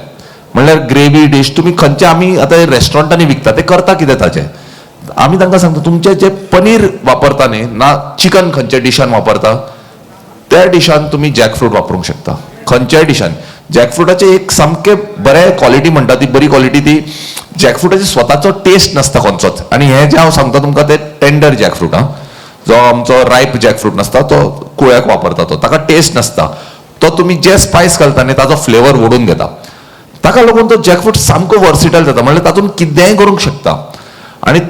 म्हणल्यार ग्रेवी डीश तुमी खंयचे आमी आतां रेस्टॉरंटांनी विकता ते करता कितें ताचें. आमी तांकां सांगता तुमचें जे पनीर वापरता न्ही ना चिकन खंयच्या डिशान वापरता त्या डिशान तुमी जॅकफ्रूट वापरूंक शकता. खंयच्याय डिशान जॅकफ्रुटाचे एक सामके बरे क्वॉलिटी म्हणटा ती बरी क्वॉलिटी ती जॅकफ्रुटाची स्वताचो टेस्ट नासता खंयचोच. आनी हें जें हांव सांगता तुमकां ते टेंडर जॅकफ्रूट हा, जो आमचो रायप जॅकफ्रूट नासता तो कुळ्याक वापरता तो, ताका टेस्ट नासता. तो तुमी जे स्पायस घालता न्ही ताचो फ्लेवर ओडून घेता. ताका लागून तो जॅकफ्रूट सामको वर्सिटायल जाता, म्हणल्यार तातूंत कितेंय करूंक शकता. आनी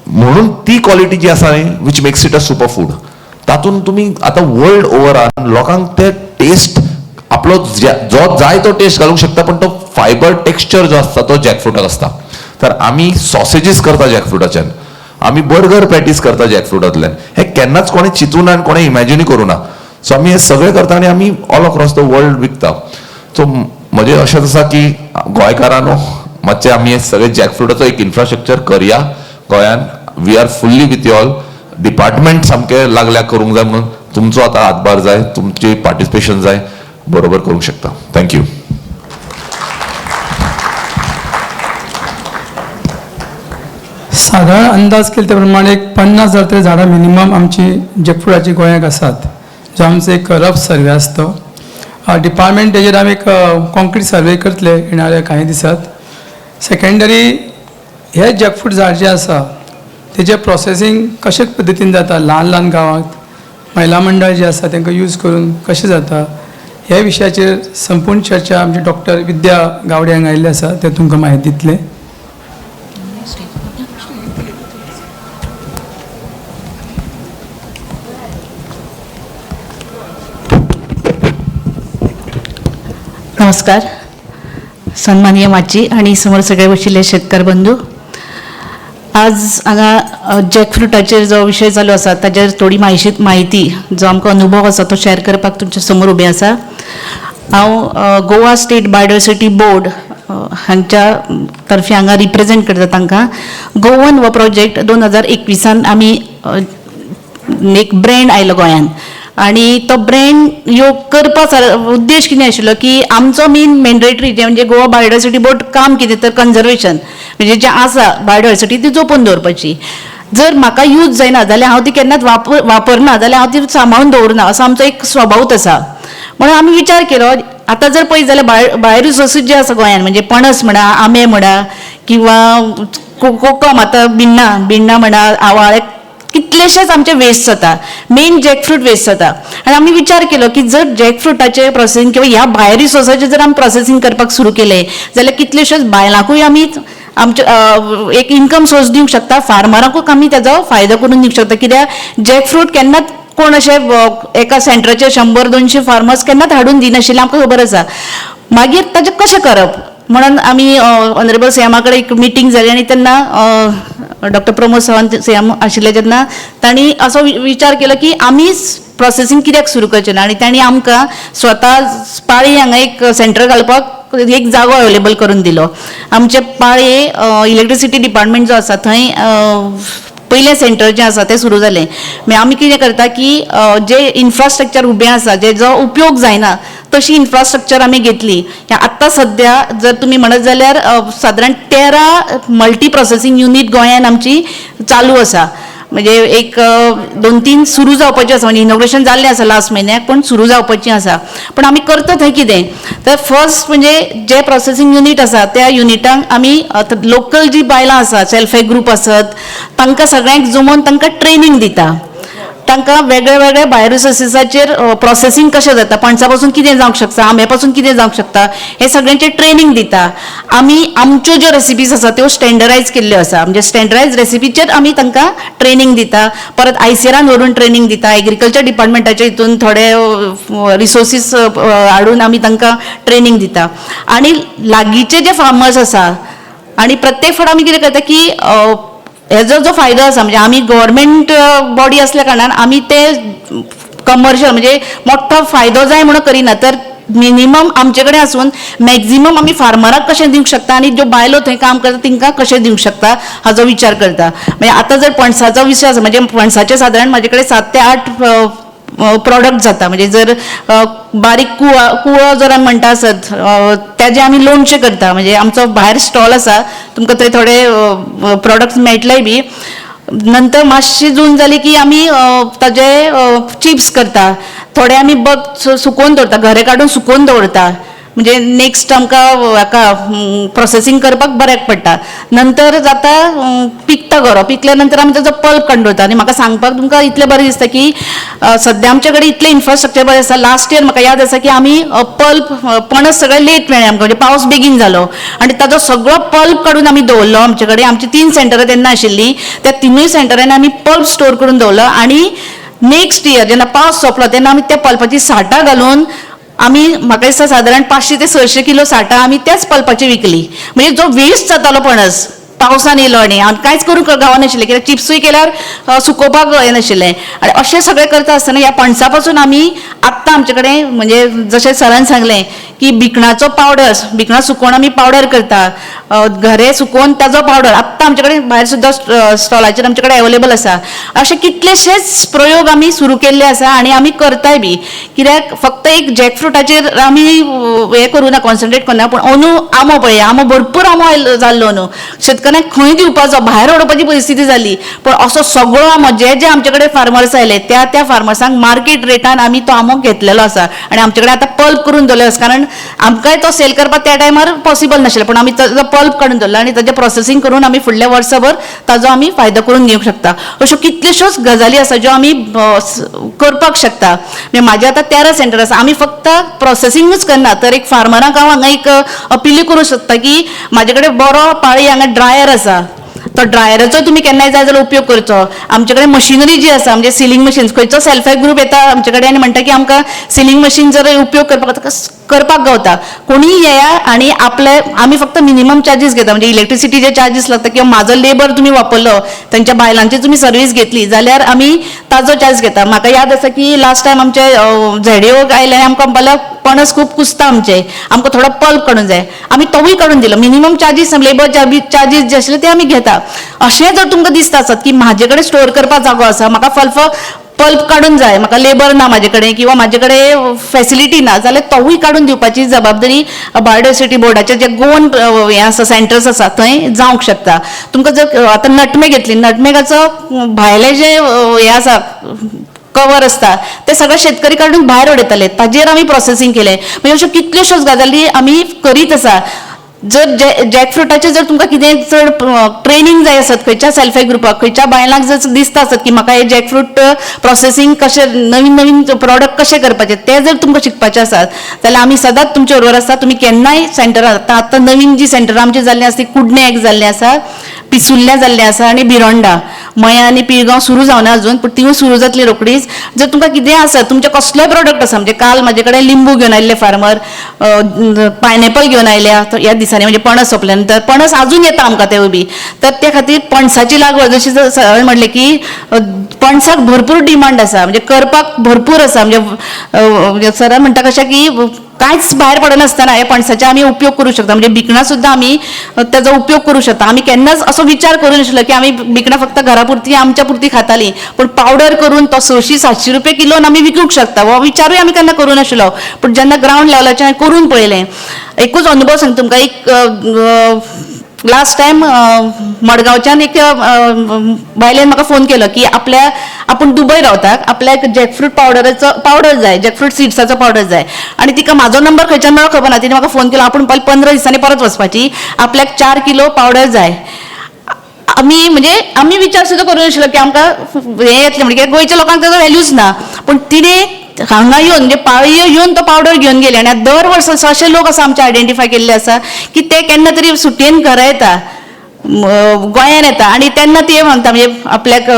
म्हणून ती क्वॉलिटी जी आसा न्ही which makes it a super food. तातूंत तुमी आतां वर्ल्ड ओवरान लोकांक ते टेस्ट आपलो जो जाय तो टेस्ट घालूंक शकता, पण तो फायबर टेक्स्चर जो आसता तो जॅकफ्रुटाक आसता. तर आमी सॉसेजीस करता जॅकफ्रुटाच्यान, आमी बर्गर पॅटीस करता जॅकफ्रुटांतल्यान. हे केन्नाच कोणें चिंतून आनी कोणें इमॅजिनूय करूं ना. सो आमी हे सगळे करता आनी आमी ऑल अक्रॉस द वर्ल्ड विकता. सो म्हणजे अशेंच आसा की गोंयकारांनो मातशें आमी हे सगळे जॅकफ्रुटाचो एक इन्फ्रास्ट्रक्चर करया गोंयान. We are fully with you all. Department सामकें लागल्या करूंक जाय म्हणून तुमचो आतां हातभार जाय, तुमची पार्टिसिपेशन जाय, बरोबर करूंक शकता. थँक्यू.
साधारण अंदाज केले त्या प्रमाणे एक 50,000 तरी झाडां मिनिमम आमची जॅकफ्रुटाची गोंयांत आसात, जो आमचो एक रफ सर्वे आसतो. डिपार्टमेंट तेजेर आमी एक कॉन्क्रीट सर्वे करतले येणाऱ्या काही दिसात. सेकंडरी हे जॅकफ्रूट झाड जे आसा तेजे प्रोसेसींग कशे पद्दतीन जाता, ल्हान ल्हान गांवांत महिला मंडळ जे आसा तांकां यूज करून कशें जाता, ह्या विशयाचेर संपूर्ण चर्चा आमचे डॉक्टर विद्या गावडे हांगा आयिल्ले आसा, ते तुमकां म्हायती दितले.
नमस्कार. सन्माननीय माची आणि समोर सगळे बशिल्ले शेतकार बंधू, आज हांगा जॅकफ्रुटाचेर जो विशय चालू आसा ताचेर थोडी म्हायती जो आमकां अनुभव आसा तो शेअर करपाक तुमच्या समोर उबें आसा. हांव गोवा स्टेट बायोडायवर्सिटी बोर्ड हांच्या तर्फे हांगा रिप्रेझेंट करता तांकां. गोवन हो प्रोजेक्ट 2021 आमी एक ब्रँड आयलो गोंयान आणि तो ब्रँड ह्यो करपाचो उद्देश कितें आशिल्लो की आमचो मेन मॅन्डेटरी जे म्हणजे गोवा बायोडायवर्सिटी बोर्ड काम कितें तर कन्जर्वेशन म्हणजे जें आसा बायोडायवर्सिटी ती जपून दवरपाची. जर म्हाका यूज जायना जाल्यार हांव ती केन्नाच वापरना जाल्यार हांव ती सांबाळून दवरना असो आमचो एक स्वभावच आसा. म्हणून आमी विचार केलो आतां जर पळयत जाल्यार भायर रिसोर्सीस जे आसा गोंयान म्हणजे पणस म्हणा, आंबे म्हणा किंवा कोकम आतां बिण्णा म्हणा, आवाळे कितलेशेच आमचे वेस्ट जाता, मेन जॅकफ्रूट वेस्ट जाता. आनी आमी विचार केलो की जर जॅकफ्रुटाचे प्रोसेसींग किंवा ह्या भायर रिसोर्साचे जर आमी प्रोसेसींग करपाक सुरू केलें जाल्यार कितलेशेच बायलांकूय आमी आमचे एक इन्कम सोर्स दिवंक शकता, फार्मरांकूय आमी तेजो फायदो करून दिवंक शकता. कित्याक जॅकफ्रूट केन्नाच कोण अशे एका सेंटराचे 100-200 फार्मर्स केन्नाच हाडून दिनाशिल्ले आमकां खबर आसा. मागीर ताजें कशें करप म्हणून आमी ऑनरेबल सीएमा कडेन एक मिटींग जाली आनी तेन्ना डॉक्टर प्रमोद सावंत सीएम आशिल्ले तेन्ना तांणी असो विचार केलो की आमी प्रोसेसींग कित्याक सुरू करचें ना. आनी तांणी आमकां स्वता पाळी हांगा एक सेंटर घालपाक एक जागो अवेलेबल करून दिलो. आमचे पाळये इलेक्ट्रिसिटी डिपार्टमेंट जो आसा थंय पयलें सेंटर जें आसा तें सुरू जालें. मागीर आमी कितें करता की जे इन्फ्रास्ट्रक्चर उबें आसा जेजो उपयोग जायना तशी इन्फ्रास्ट्रक्चर आमी घेतली. आत्तां सद्या जर तुमी म्हणत जाल्यार सादारण 13 मल्टी प्रोसेसींग युनीट गोंयान आमची चालू आसा. म्हणजे एक 2-3 सुरू जावपाची आसा, म्हणजे इनॉग्रेशन जाल्लें आसा लास्ट म्हयन्याक पण सुरू जावपाची आसा. पण आमी करता थंय कितें तर फर्स्ट म्हणजे जे प्रोसेसींग युनीट आसा त्या युनिटांक आमी लोकल जी बायलां आसा सेल्फ हेल्प ग्रूप आसत तांकां सगळ्यांक जमोवन तांकां ट्रेनींग दिता. तांकां वेगळे वेगळे बायोरिसोर्सिसाचेर प्रोसेसींग कशें जाता, पणसा पासून कितें जावंक शकता, आंब्या पासून कितें जावंक शकता हे सगळ्यांचेर ट्रेनींग दिता. आमी आमच्यो ज्यो रेसिपीज आसा त्यो स्टँडर्डायज केल्ल्यो आसा, म्हणजे स्टँडर्डायज रेसिपीचेर आमी तांकां ट्रेनींग दिता. परत आयसेरान व्हरून ट्रेनींग दिता. एग्रीकल्चर डिपार्टमेंटाच्या हितून थोडे रिसोर्सीस हाडून आमी तांकां ट्रेनींग दिता. आनी लागींचे जे फार्मर्स आसा आनी प्रत्येक फावट आमी कितें करता की हेजो जो फायदो आसा म्हणजे आमी गव्हर्मेंट बॉडी असल्या कारणान आमी ते कमर्शियल म्हणजे मोठो फायदो जाय म्हणून करिना, तर मिनिमम आमचे कडेन आसून मॅक्झिमम आमी फार्मराक कशें दिवंक शकता आनी ज्यो बायलो थंय काम करता तांकां कशें दिवंक शकता हाजो विचार करता. म्हणजे आतां जर पणसाचो विशय आसा म्हणजे पणसाचे सादारण म्हाजे कडेन 7 ते 8 प्रोडक्ट जाता. म्हणजे जर बारीक कुळो जर आमी म्हणटा आसत तेजे आमी लोणचें करता. म्हणजे आमचो भायर स्टॉल आसा, तुमकां थंय थोडे प्रोडक्ट्स मेळटले बी. नंतर मातशी जून जाली की आमी ताजे चिप्स करता. थोडे आमी सुकोवन दवरता, घरे काडून सुकोवन दवरता म्हणजे नेक्स्ट आमकां हाका प्रोसेसींग करपाक बऱ्याक पडटा. नंतर जाता पिकता गरो, पिकल्या नंतर आमी ताजो पल्प काडून दवरता. आनी म्हाका सांगपाक तुमकां इतलें बरें दिसता की सद्या आमचे कडेन इतलें इन्फ्रास्ट्रक्चर बरें आसा. लास्ट इयर म्हाका याद आसा की आमी पल्प पणस सगळें लेट मेळ्ळें आमकां, म्हणजे पावस बेगीन जालो आनी ताजो सगळो पल्प काडून आमी दवरलो. आमचे कडेन आमची 3 सेंटरां तेन्ना आशिल्लीं, त्या 3 सेंटरांनी आमी पल्प स्टोर करून दवरलो. आनी नेक्स्ट इयर जेन्ना पावस सोंपलो तेन्ना आमी त्या पल्पाची साठां घालून आमी म्हाका दिसता सादारण 500 ते 600 किलो साठां आमी त्याच पल्पाची विकली. म्हणजे जो वेस्ट जातालो पणस पावसान येयलो आनी हांव कांयच करूंक गावनाशिल्लें कित्याक चिप्सूय केल्यार सुकोवपाक हें नाशिल्लें आनी अशें सगळें करता आसतना ह्या पणसा पासून आमी आत्तां आमचे कडेन म्हणजे जशें सरान सांगलें की भिकणाचो पावडर, भिकणां सुकोवन आमी पावडर करता, घरे सुकोवन ताजो पावडर आत्तां आमचे कडेन भायर सुद्दां स्टॉलाचेर आमचे कडेन अवेलेबल आसा. अशे कितलेशेच प्रयोग आमी सुरू केल्ले आसा आनी आमी करताय बी. कित्याक फक्त एक जॅकफ्रुटाचेर आमी हें करूं ना, कॉन्सन्ट्रेट करना, पूण अंदू आंबो पळया, आंबो भरपूर आंबो जाल्लो न्हू, शेतकऱ्यांक खंय दिवपाचो, भायर उडोवपाची परिस्थिती जाली. पण असो सगळो आंबो जे आमचे कडेन फार्मर्स आयले त्या फार्मर्सांक मार्केट रेटान आमी तो आंबो घेतलेलो आसा आनी आमचे कडेन आतां पल्प करून दवरलेलो आसा. कारण आमकांय तो सेल करपाक त्या टायमार पॉसिबल नाशिल्लें, पूण आमी ताजो पल्प काडून दवरला आनी ताजें प्रोसेसिंग करून आमी फुडल्या वर्सभर ताजो आमी फायदो करून घेवंक शकता. अश्यो कितल्योश्योच गजाली आसा ज्यो आमी करपाक शकता. म्हणजे म्हाजे आतां 13 सेंटर आसा, आमी फक्त प्रोसेसिंगूच करना, तर एक फार्मरांक हांव हांगा एक अपील करूं शकता की म्हाजे कडेन बरो पाळी हांगा ड्रायर आसा, तो ड्रायराचो तुमी केन्नाय जाय जाल्यार उपयोग करचो. आमचे कडेन मशिनरी जी आसा म्हणजे सिलींग मशीन्स, खंयचो सेल्फ हेल्प ग्रूप येता आमचे कडेन आनी म्हणटा की आमकां सिलींग मशीन जर उपयोग करपाक गावता, कोणीय येया आनी आमी फक्त मिनिमम चार्जीस घेता. म्हणजे इलेक्ट्रिसिटीचे चार्जीस लागता किंवा म्हाजो लेबर तुमी वापरलो, तांच्या बायलांची तुमी सर्वीस घेतली जाल्यार आमी ताजो चार्ज घेता. म्हाका याद आसा की लास्ट टायम आमचे झेडिओ आयले आनी आमकां म्हणपाक पणस खूब कुसता आमचे, आमकां थोडो पल्प काडून जाय, आमी तोवूय काडून दिलो. मिनिमम चार्जीस लेबर चार्जीस जे आसले ते आमी घेता. अशें जर तुमकां दिसता आसत की म्हाजे कडेन स्टोर करपाक जागो आसा, म्हाका पल्प काडून जाय, म्हाका लेबर ना म्हाजे कडेन किंवा म्हाजे कडेन फॅसिलिटी ना, जाल्यार तोवूय काडून दिवपाची जबाबदारी बायोडायवर्सिटी बोर्डाचे जे गोवन हें आसा सेंटर्स आसा थंय जावंक शकता. तुमकां जर आतां नटमेग घेतली, नटमेगाचो भायले जे हें आसा कवर असता ते सगळे शेतकरी काडून भायर उडयताले, ताजेर आमी प्रोसेसिंग केलें. म्हणजे अश्यो कितल्योश्योच गजाली आमी करीत आसा. जर जॅकफ्रुटाचेर जर तुमकां कितें चड ट्रेनींग जाय आसत खंयच्या सेल्फ हेल्प ग्रुपाक, खंयच्या बायलांक जर दिसता आसत की म्हाका हे जॅकफ्रूट प्रोसेसिंग कशें नवीन प्रॉडक्ट कशें करपाचे ते जर तुमकां शिकपाचें आसात जाल्यार आमी सदांच तुमचे बरोबर आसा. तुमी केन्नाय सेंटरार आतां नवीन जी सेंटरां आमची जाल्लीं आसा ती कुडण्या एक जाल्लें आसा, पिसुल्ल्या जाल्लें आसा आनी बिरोंडा, मया आनी पिळगांव सुरू जावना अजून, पूण तिवूय सुरू जातली रोखडीच. जर तुमकां कितें आसा, तुमचे कसलोय प्रॉडक्ट आसा, म्हणजे काल म्हाजे कडेन लिंबू घेवन आयिल्ले फार्मर, पायनॅपल घेवन आयल्या ह्या दिसांनी, म्हणजे पणस सोंपल्या नंतर पणस अजून येता आमकां तेवूय बी. तर त्या खातीर पणसाची लागवड, जशी सरान म्हणलें की पणसाक भरपूर डिमांड आसा, म्हणजे करपाक भरपूर आसा. म्हणजे सरान म्हणटा कशें की कांयच भायर पडनासतना हे पणसाचे आमी उपयोग करूं शकता. म्हणजे भिकणां सुद्दां आमी ताजो उपयोग करूं शकता. आमी केन्नाच असो विचार करूं नाशिल्लो की आमी भिकणां फक्त घरा पुरती आमच्या पुरती खातालीं, पूण पावडर करून तो 600-700 रुपये किलोन आमी विकूंक शकता, हो विचारूय आमी केन्ना करूं नाशिल्लो. पूण जेन्ना ग्रावंड लेवलाचेर करून पळयलें, एकूच अनुभव सांगता तुमकां. एक लास्ट टायम मडगांवच्यान एक बायलेन म्हाका फोन केलो की आपूण दुबय रावता, आपल्याक जॅकफ्रूट पावडर जाय, जॅकफ्रूट सीड्साचो पावडर जाय, आनी तिका म्हाजो नंबर खंयच्यान मेळ्ळो खबर ना. तिने म्हाका फोन केलो, आपूण 15 दिसांनी परत वचपाची, आपल्याक 4 किलो पावडर जाय. आमी विचार सुद्दां करूं नाशिल्लो की आमकां हें येतलें, म्हणजे गोंयच्या लोकांक ताजो व्हॅल्यूच ना. पूण तिणे हांगा येवन म्हणजे पाळयो येवन तो पावडर घेवन गेले आनी दर वर्सा अशे लोक आसा आमचे आयडेंटिफाय केल्ले आसा की ते केन्ना तरी सुटयेन घरा येता, गोंयान येता आनी तेन्ना ते म्हणटा म्हणजे आपल्याक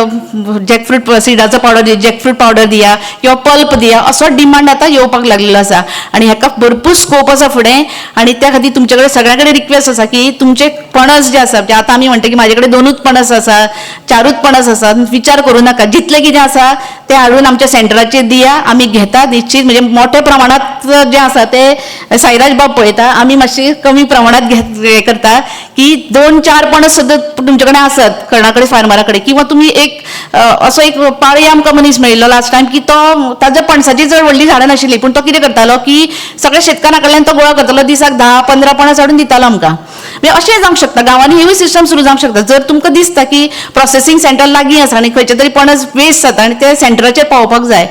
जॅकफ्रूट सिडाचो पावडर दिया, जॅकफ्रूट पावडर दिया किंवा पल्प दिया, असो डिमांड आतां येवपाक लागलेलो आसा. आनी हेका भरपूर स्कोप आसा फुडें. आनी त्या खातीर तुमचे कडेन सगळ्या कडेन रिक्वेस्ट आसा की तुमचे पणस जे आसा, म्हणजे आतां आमी म्हणटा की म्हाजे कडेन 2च पणस आसा, 4च पणस आसा, विचार करूं नाका, जितलें कितें आसा तें हाडून आमच्या सेंटराचेर दिया, आमी घेता निश्चित. म्हणजे मोठ्या प्रमाणांत जे आसा ते साईराज बाब पळयता, आमी मातशी कमी प्रमाणांत हें करता की 2-4 पणस सुद्दां तुमचे कडेन आसत कोणा कडेन फार्मरा कडेन. किंवा तुमी एक असो एक पाळी आमकां मनीस मेळिल्लो लास्ट टायम की तो ताज्या पणसाची चड व्हडली झाडां नाशिल्ली, पूण तो कितें करतालो की सगळ्या शेतकारां कडल्यान तो गोळा करतालो, दिसाक 10-15 पणस हाडून दितालो आमकां. म्हणजे अशें जावंक शकता, गांवांनी हेवूय सिस्टम सुरू जावंक शकता. जर तुमकां दिसता की प्रोसेसिंग सेंटर लागीं आसा आनी खंयचे तरी पणस वेस्ट जाता आनी ते सेंटराचेर पावोवपाक जाय,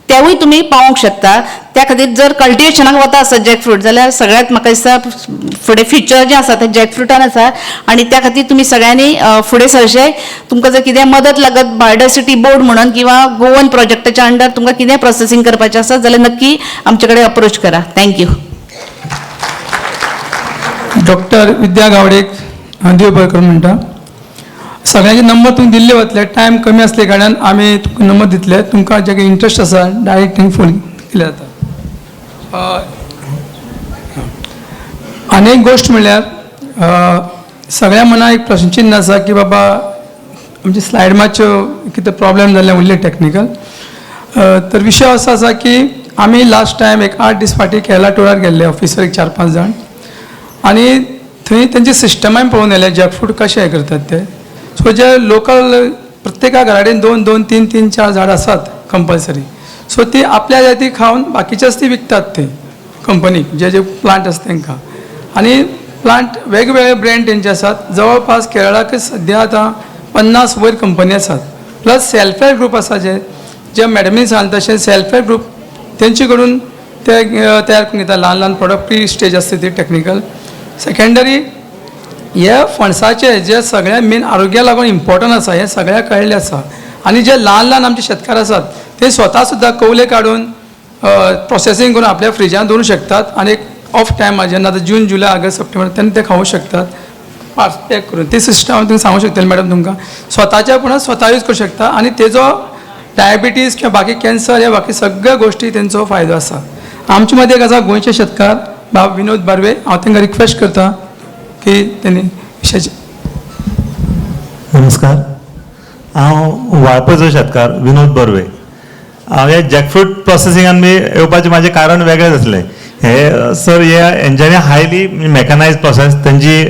तेवूय तुमी पावोवंक शकता. त्या खातीर जर कल्टिवेशनाक वता आसत जॅकफ्रूट जाल्यार सगळ्यांत म्हाका दिसता फुडें फ्युचर जें आसा तें जॅकफ्रुटान आसा. आनी त्या खातीर तुमी सगळ्यांनी फुडें सरचें. तुमकां जर कितें मदत लागत बायोडायवर्सिटी बोर्ड म्हणून किंवा गोवन प्रोजेक्टाच्या अंडर तुमकां कितें प्रोसेसिंग करपाचें आसत जाल्यार नक्की आमचे कडेन अप्रोच करा. थँक्यू.
डॉक्टर विद्या गावडेक देवबळकर म्हणटा. सगळ्यांचे नंबर तुमकां दिल्ले वतले, टायम कमी आसले कारणान आमी तुमकां नंबर दितले. तुमकां जें इंट्रस्ट आसा डायरेक्ट थिंग फोन केले जाता. आनी एक गोश्ट म्हणल्यार सगळ्या मनात एक प्रश्नचिन्ह आसा की बाबा आमची स्लायड मातच्यो कितें प्रॉब्लेम जाल्ले उरले टॅक्निकल. तर विशय असो आसा की आमी लास्ट टायम एक 8 दीस फाटीं केरला टुरार गेल्ले ऑफिसर एक 4-5 जाण आनी थंय तेंची सिस्टम आमी पळोवन येयलें जॅकफ्रूट कशें हें करतात ते. सो जे लोकल प्रत्येका घराडेन 2-2, 3-3, 4 झाडां आसात कंपल्सरी. सो ती आपल्या जाय ती खावन बाकीच्याच ती विकतात ते कंपनीक जे जे प्लांट आसा तांकां. आनी प्लांट वेगवेगळे ब्रँड तेंचे आसात. जवळपास केरळाक सद्या आतां 50 वयर कंपनी आसात. प्लस सेल्फ हेल्प ग्रूप आसा जे मॅडमीन सांगता तशें सेल्फ हेल्प ग्रूप तेंचे कडून ते तयार करून घेता ल्हान ल्हान प्रोडक्ट प्री स्टेज आसता ती टेक्निकल. सेकंडरी हे फणसाचे जे सगळ्यात मेन आरोग्या लागून इम्पॉर्टंट आसा हे सगळ्याक कळिल्लें आसा. आनी जे ल्हान ल्हान आमचे शेतकार आसात ते स्वता सुद्दां कवले काडून प्रोसेसींग करून आपल्या फ्रिजान दवरूं शकतात आनी एक ऑफ टायमार जेन्ना आतां जून, जुलय, ऑगस्ट, सप्टेंबर तेन्ना ते खावूं शकतात पॅक करून. ते सिस्टम हांव तुमकां सांगूं शकतलें मॅडम तुमकां. स्वताच्या पुणा स्वता यूज करूं शकता आनी तेजो डायबिटीज किंवा बाकी कॅन्सर हे बाकी सगळ्या गोष्टी तेंचो फायदो आसा. आमचे मदीं एक आसा गोंयचे शेतकार बाब विनोद बारवे. हांव तांकां रिक्वेस्ट करता की त्यांनी विशयाचे.
नमस्कार, हांव वाळपयचो शेतकार विनोद बर्वे. हांव हे जॅकफ्रूट प्रोसेसिंगान बी येवपाचें म्हाजें कारण वेगळेंच आसलें. हे सर हेंच्यांनी हायली मॅकनायज प्रोसेस तेंची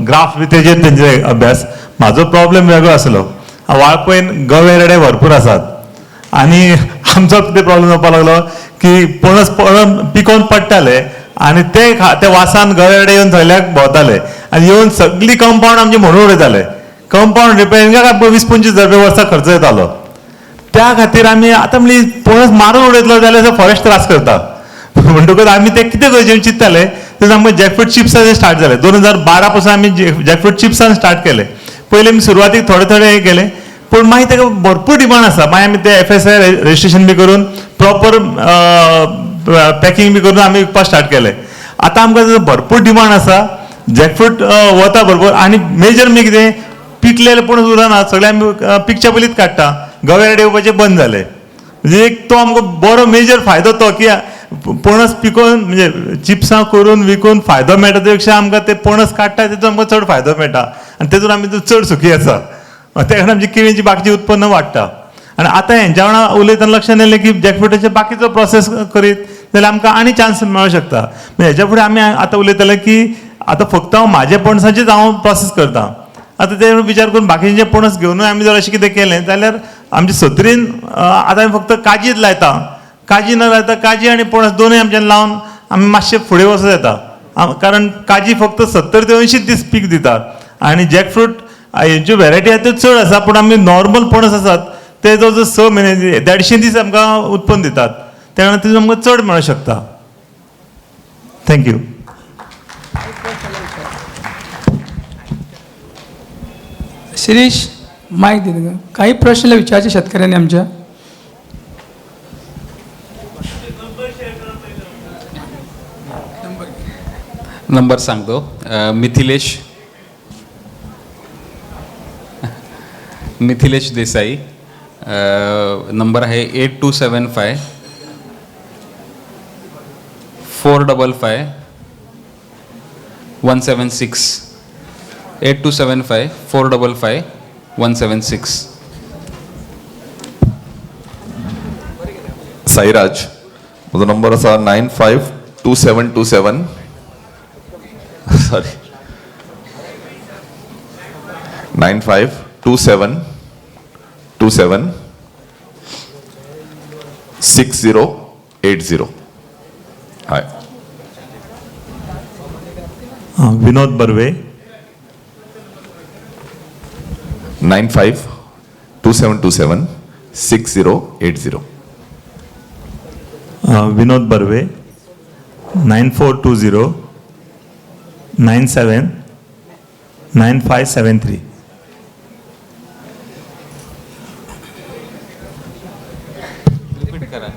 ग्राफ बी तेजेर तेंचे अभ्यास. म्हाजो प्रॉब्लेम वेगळो आसलो. वाळपयन गवे रेडे भरपूर आसात आनी आमचो कितें प्रॉब्लेम जावपाक लागलो की पणस पिकोवन पडटाले आनी ते वासान गवे रेडे येवन थंयल्याक भोंवताले आनी येवन सगळी कंपाऊंड आमची म्हणून उडयताले. कंपाऊंड रिपेरिंगाक 20-25 हजार वर्सां खर्च येतालो. त्या खातीर आमी आतां म्हणली पणस मारून उडयतलो जाल्यार फॉरेस्ट त्रास करता म्हणटकूच आमी ते कितें करचें चिंतताले. तेन्ना आमकां जॅकफ्रूट चिप्साचें स्टार्ट जालें. 2012 पासून आमी जॅकफ्रूट चिप्सान स्टार्ट केलें. पयलीं आमी सुरवातीक थोडे थोडे केले पूण मागीर ताका भरपूर डिमांड आसा. मागीर आमी ते FSI रजिस्ट्रेशन बी करून प्रॉपर पॅकिंग बी करून आमी विकपाक स्टार्ट केलें. आतां आमकां भरपूर डिमांड आसा. जॅकफ्रूट वता भरपूर आनी मेजर म्हणजे कितें पिकलेले पणस उरना सगळे आमी पिकच्या पयलींच काडटा. गवे रेडे येवपाचें बंद जालें. म्हणजे एक तो आमकां बरो मेजर फायदो तो की पणस पिकोवन म्हणजे चिप्सां करून विकून फायदो मेळटा ते पेक्षा आमकां ते पणस काडटा तेचो आमकां चड फायदो मेळटा आनी तेतून आमी चड सुखी आसा. त्या खातीर आमची केळींची बाकीची उत्पन्न वाडटा. आनी आतां हेंच्या वांगडा उलयतना लक्षांत येयलें की जॅकफ्रूटाचे बाकीचो प्रोसेस करीत जाल्यार आमकां आनी चान्स मेळूं शकता. म्हणजे हेच्या फुडें आमी आतां उलयतले की आतां फक्त हांव म्हाजे पणसाचेच हांव प्रोसेस करतां. आतां ते विचार करून बाकीचे पणस घेवनूय आमी जर अशें कितें केलें जाल्यार आमचे सत्रीन आतां आमी फक्त काजीच लायता. काजी न लायता काजी आनी पणस दोनूय आमच्यान लावन आमी मातशें फुडें वचूं येता. कारण काजी फक्त 70 ते 80 दीस पीक दितात आनी जॅकफ्रूट हेच्यो वेरायटी आसा त्यो चड आसा पूण आमी नॉर्मल पणस आसात ते जवळ जवळ 6 म्हयने 150 दीस आमकां उत्पन्न दितात. त्या खातीर तितून आमकां चड मेळूं शकता. थँक्यू.
शिरीष माईक दे तुका. काही प्रश्न विचारचे शेतकऱ्यांनी आमच्या.
नंबर सांगतो. मिथिलेश देसाई. नंबर आहे 8275 455 176. 8275 455 176.
साईराज, म्हजो नंबर आसा 952727 sorry 952727 6080. Hi.
Vinod Barve.
952727 6080.
Vinod Barve. 9420 97 9573.
Repeat करा.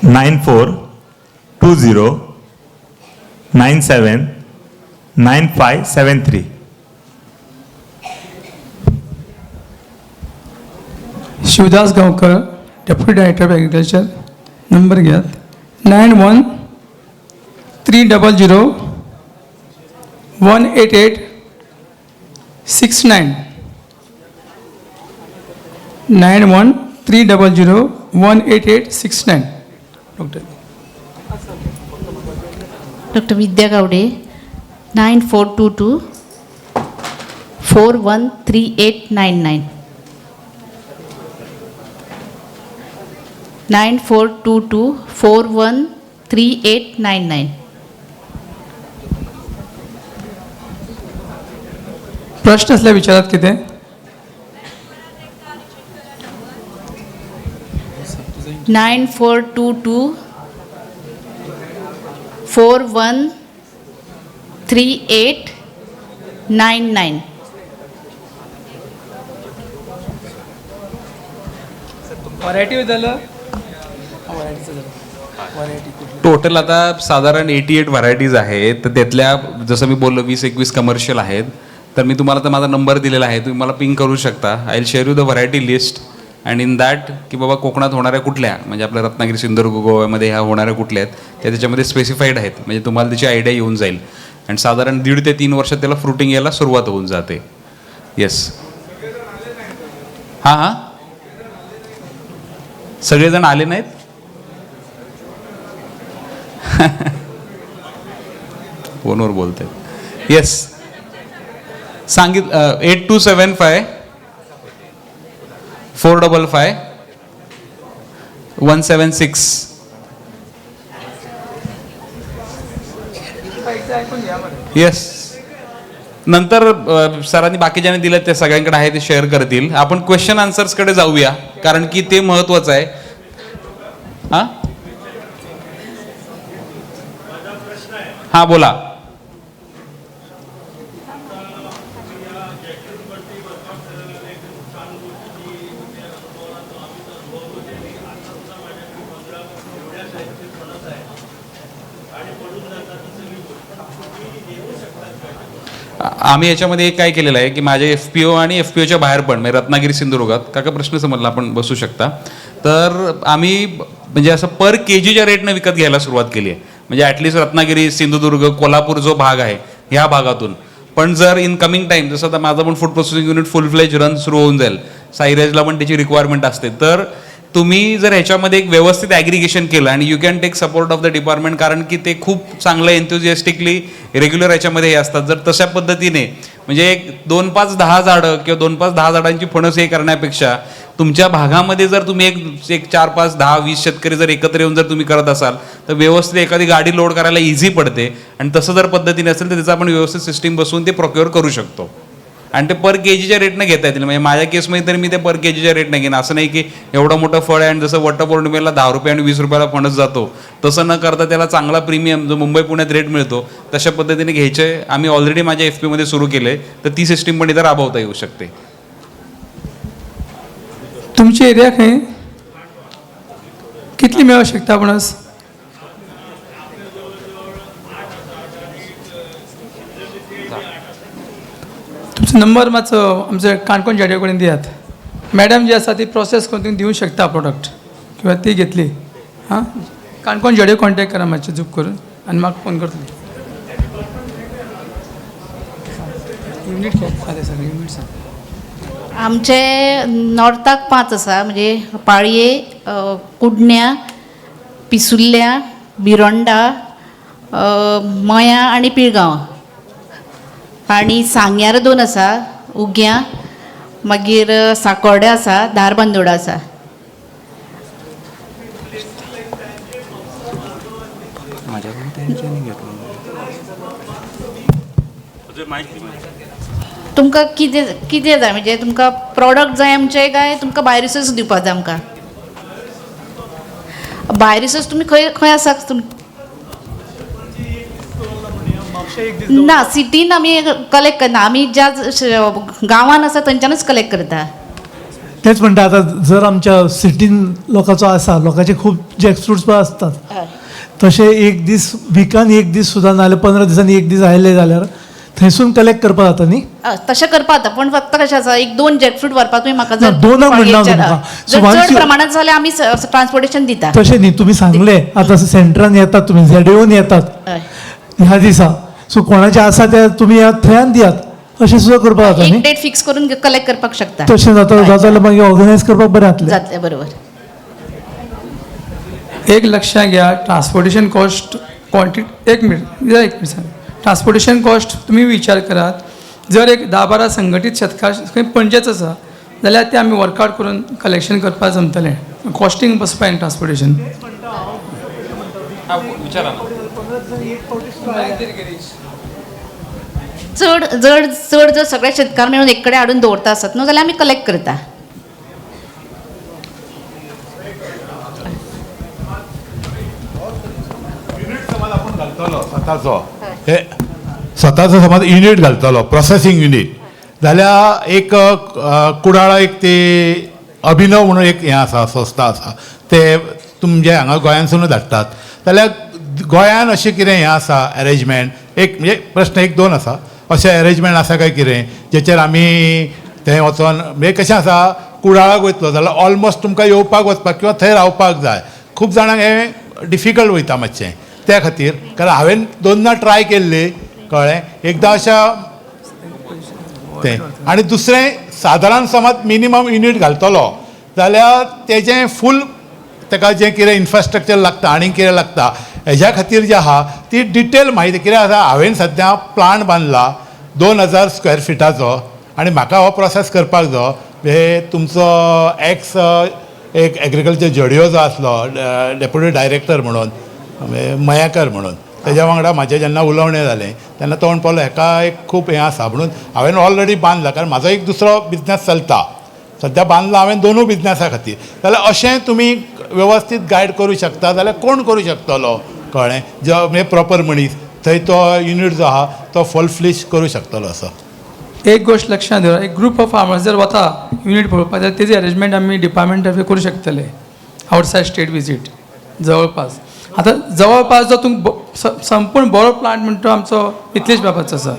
9420 97 9573.
Shivdas Gaonkar, deputy director of agriculture. Number घ्यात 91 300 18869 913001 18869. Doctor
doctor Vidya Gawade 9422 413899 9422 413899.
प्रश्न असल्या विचारात कितें?
नायन 9422 413899.
व्हरायटी झालं.
टोटल आता साधारण 88 व्हरायटीज आहेत. तर त्यातल्या जसं मी बोललो 20-21 कमर्शियल आहेत. तर मी तुम्हाला तर माझा नंबर दिलेला आहे, तुम्ही मला पिंग करू शकता. I will share you the variety list and in that की बाबा कोकणात होणाऱ्या कुठल्या, म्हणजे आपल्या रत्नागिरी सिंधुदुर्ग गोव्यामध्ये ह्या होणाऱ्या कुठल्या आहेत त्या त्याच्यामध्ये स्पेसिफाईड आहेत. म्हणजे तुम्हाला त्याची आयडिया येऊन जाईल. आणि साधारण 1.5 ते 3 वर्षात त्याला फ्रुटिंग यायला सुरुवात होऊन जाते. येस, हां हां, सगळेजण आले नाहीत. फोनवर बोलते. येस, सांगित 8275 455 176. येस, नंतर सरांनी बाकीच्यांनी दिलं ते सगळ्यांकडे आहे ते शेअर करतील. आपण क्वेश्चन आन्सर्सकडे जाऊया, कारण की ते महत्वाचं आहे. हां हां, बोला. आम्ही याच्यामध्ये एक काय केलेलं आहे की माझे FPO आणि FPOच्या बाहेर पण, म्हणजे रत्नागिरी सिंधुदुर्गात, काका प्रश्न समजला, आपण बसू शकता. तर आम्ही म्हणजे असं पर KGच्या रेटनं विकत घ्यायला सुरुवात केली आहे. म्हणजे ॲटलिस्ट रत्नागिरी, सिंधुदुर्ग, कोल्हापूर जो भाग आहे ह्या भागातून. पण जर इन कमिंग टाईम, जसं आता माझं पण फूड प्रोसेसिंग युनिट फुल फ्लेज रन सुरू होऊन जाईल, सायरेजला पण त्याची रिक्वायरमेंट असते, तर तुम्ही जर ह्याच्यामध्ये एक व्यवस्थित ॲग्रिगेशन केलं आणि you can take support of the department, कारण की ते खूप चांगलं एन्थुजियास्टिकली रेग्युलर याच्यामध्ये हे असतात. जर तशा पद्धतीने म्हणजे एक 2-5 10 झाडं किंवा 2-5 10 झाडांची फणस हे करण्यापेक्षा तुमच्या भागामध्ये जर तुम्ही एक 4-5 10 20 शेतकरी जर एकत्र येऊन जर तुम्ही करत असाल तर व्यवस्थित एखादी गाडी लोड करायला इझी पडते. आणि तसं जर पद्धतीने असेल तर त्याचं आपण व्यवस्थित सिस्टीम बसवून ते प्रोक्युअर करू शकतो. आणि ते पर KGच्या रेटनं घेता येतील. म्हणजे माझ्या केसमध्ये तरी मी ते पर KGच्या रेटनं घेईन. असं नाही की एवढं मोठं फळ आहे आणि जसं वटपौर्णिमेला 10 रुपये आणि 20 रुपयाला फणस जातो, तसं न करता त्याला चांगला प्रीमियम जो मुंबई पुण्यात रेट मिळतो तशा पद्धतीने घ्यायचे. आम्ही ऑलरेडी माझ्या FP मध्ये सुरू केले, तर ती सिस्टीम पण इथं राबवता येऊ शकते.
तुमची एरिया खंय? कितली मेळूंक शकता पणस? तुमचा नंबर मातसो आमचे काणकोण जेडे कडेन दियात. मॅडम जी आसा ती प्रोसेस करून तुम्ही दिवंक शकता प्रोडक्ट, किंवा ती घेतली. हां, काणकोण जेडे कॉन्टॅक्ट करा मातशें झूप करून आनी म्हाका फोन करतली. युनिट घे सर, युनिट सांग.
आमचे नॉर्थाक 5 आसा, म्हणजे पाळये, कुडण्या, पिसुल्ल्या, बिरोंडा, मया आनी पिळगांव. आनी सांग्यार 2 आसा, उग्यां, मागीर साकोड्या आसा, धारबांदोडा आसा. तुमकां कितें जाय, म्हणजे तुमकां प्रॉडक्ट जाय आमचे, काय तुमकां भायरूच दिवपाक जाय? आमकां भायरूच तुमी खंय आसा? ना, सिटीन आमी कलेक्ट करना, आमी ज्या गांवान आसा थंयच्यानूच कलेक्ट करता.
तेच म्हणटा, आता जर आमच्या सिटीन लोकांचो आसा, लोकांचे खूब जॅकफ्रुट्स पण असतात, तशें एक दीस विकान एक दीस सुद्दां नाजाल्यार 15 दिसांनी एक दीस आयले जाल्यार थंयसून कलेक्ट करपाक जाता न्ही?
तशें करपाक जाता, पण फक्त कशें आसा, 1-2 जॅकफ्रूट व्हरपाक तुमी म्हाका जर
दोनाक म्हणना तुमकां.
जर चड प्रमाणात जाल्यार आमी ट्रान्सपोर्टेशन दिता.
तशें न्ही, तुमी सांगले आतां सेंटरान येतात, तुमी ZAOन येतात ह्या दिसा, सो कोणाचे आसा ते तुमी थंयान दियात अशें सुद्दां करपाक जाता
एक
न्ही
डेट फिक्स करून कलेक्ट करपाक शकता.
तशें जाता जाल्यार मागीर ऑर्गनायज करपाक बरें जातलें.
जातलें बरोबर.
एक लक्षात घ्या, ट्रान्सपोर्टेशन कॉस्ट क्वांटिटी एक मिनिट सर, ट्रान्सपोर्टेशन कॉस्ट तुम्ही विचार करात, जर एक 10-12 संघटीत शेतकार खंय पणजेच आसा जाल्यार ते आमी वर्कआउट करून कलेक्शन करपाक जमतलें. Costing बसपाय transportation.
चड जड चड जर सगळे शेतकार मेळून एक कडेन हाडून दवरता आसत न्हू जाल्यार आमी कलेक्ट करता.
स्वताचो समज युनिट घालतलो प्रोसेसिंग युनिट जाल्यार एक कुडाळा एक ते अभिनव म्हणून एक हें आसा संस्था आसा ते तुमचे हांगा गोंयांतसूनच धाडटात. जाल्यार गोंयान अशें कितें हें आसा अरेंजमेंट एक म्हणजे प्रश्न एक दोन आसा अशें अरेंजमेंट आसा काय कितें जेचेर आमी थंय वचोन म्हणजे कशें आसा कुडाळाक वयतलो जाल्यार ऑलमोस्ट तुमकां येवपाक वचपाक किंवा थंय रावपाक जाय. खूब जाणांक हें डिफिकल्ट वयता मातशें त्या खातीर. कारण हांवें दोनदा ट्राय केल्ली कळ्ळें एकदां अशा तें आनी दुसरें सादारण समज मिनिमम युनिट घालतलो जाल्यार तेजें फूल ताका जें कितें इन्फ्रास्ट्रक्चर लागता आनी कितें लागता हेज्या खातीर जें आहा ती डिटेल म्हायती कितें आसा. हांवें सद्या प्लांट बांदला 2000 स्क्वेअर फिटाचो आनी म्हाका हो प्रोसेस करपाक जाय. हे तुमचो एक्स एक एग्रीकल्चर जडिओ जो आसलो डेप्युटी डायरेक्टर म्हणून मयेकर म्हणून तेज्या वांगडा म्हाजें जेन्ना उलोवणें जालें तेन्ना तो म्हणपालो हेका एक खूब हें आसा म्हणून हांवें ऑलरेडी बांदला. कारण म्हाजो एक दुसरो बिझनेस चलता सद्या बांदला हांवें दोनूय बिझनेसा खातीर. जाल्यार अशें तुमी वेवस्थीत गायड करूं शकता जाल्यार कोण करूं शकतलो कळ्ळें जो म्हणजे प्रॉपर मनीस थंय तो युनिट जो आहा तो फुल फ्लिश करूं शकतलो असो.
एक गोष्ट लक्षात दवरा, एक ग्रुप ऑफ फार्मर्स जर वता युनिट पळोवपाक जाल्यार तेजी अरेंजमेंट आमी डिपार्टमेंट तर्फे करूं शकतले. आवटसायड स्टेट विजीट जवळपास. आतां जवळपास जो तुमकां संपूर्ण बरो प्लांट म्हणटा तो आमचो मिथलेश बाबाचो आसा.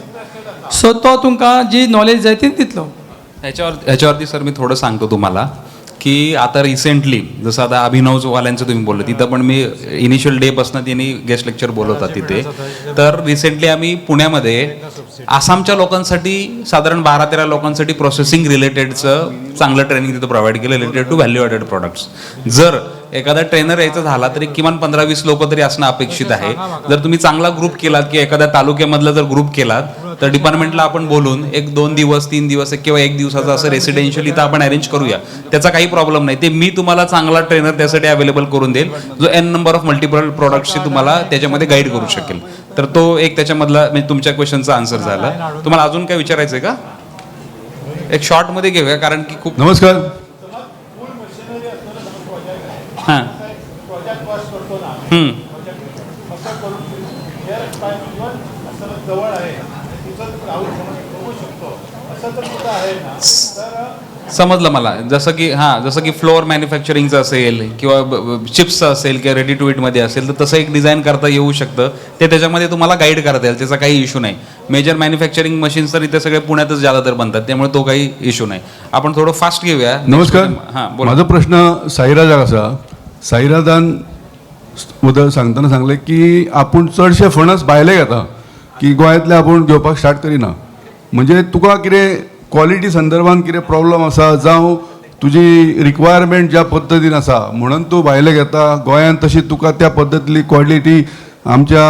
सो तो तुमकां जी नॉलेज जाय ती दितलो.
ह्याच्यावरती सर मी थोडं सांगतो तुम्हाला की आता रिसेंटली जसं आता अभिनववाल्यांचं तुम्ही बोलले तिथं पण मी इनिशियल डेपासून त्यांनी गेस्ट लेक्चर बोलवतात तिथे. तर रिसेंटली आम्ही पुण्यामध्ये आसामच्या लोकांसाठी साधारण 12-13 लोकांसाठी प्रोसेसिंग रिलेटेडचं चांगलं ट्रेनिंग तिथं प्रोव्हाइड केलं related to value added products. जर एखादा ट्रेनर यायचा झाला तरी किमान 15-20 लोक तरी असणं अपेक्षित आहे. जर तुम्ही चांगला ग्रुप केलात की एखाद्या तालुक्यामधला जर ग्रुप केलात तर डिपार्टमेंटला आपण बोलून एक 2 दिवस 3 दिवस किंवा 1 दिवसाचं असं रेसिडेन्शियल इथं आपण अरेंज करूया. त्याचा काही प्रॉब्लेम नाही. ते मी तुम्हाला चांगला ट्रेनर त्यासाठी अवेलेबल करून देईल जो एन नंबर ऑफ मल्टिपल प्रोडक्ट्सची तुम्हाला त्याच्यामध्ये गाईड करू शकेल. तर तो एक त्याच्यामधला म्हणजे तुमच्या क्वेश्चनचा आन्सर झाला. तुम्हाला अजून काय विचारायचं आहे का? एक शॉर्टमध्ये घेऊया कारण की खूप.
नमस्कार.
हां समजलं मला. जसं की फ्लोअर मॅन्युफॅक्चरिंगचं असेल किंवा चिप्सचं असेल किंवा रेडी टू ईटमध्ये असेल तर तसं एक डिझाईन करता येऊ शकतं. ते त्याच्यामध्ये तुम्हाला गाईड करता येईल. त्याचा काही इश्यू नाही. मेजर मॅन्युफॅक्चरिंग मशीन्स तर इथे सगळे पुण्यातच ज्यादा तर बनतात त्यामुळे तो काही इश्यू नाही. आपण थोडं फास्ट घेऊया.
नमस्कार.
हां बोला.
माझा प्रश्न साईराजाक आसा. साईराजान उदक सांगतना सांगलें की आपूण चडशे फणस भायले घेता की गोंयांतले आपूण घेवपाक स्टार्ट करिना. म्हणजे तुका कितें क्वॉलिटी संदर्भान कितें प्रॉब्लम आसा जावं तुजी रिक्वायरमेंट ज्या पद्दतीन आसा म्हणून तूं भायले घेता. गोंयांत तशी तुका त्या पद्दतली क्वॉलिटी आमच्या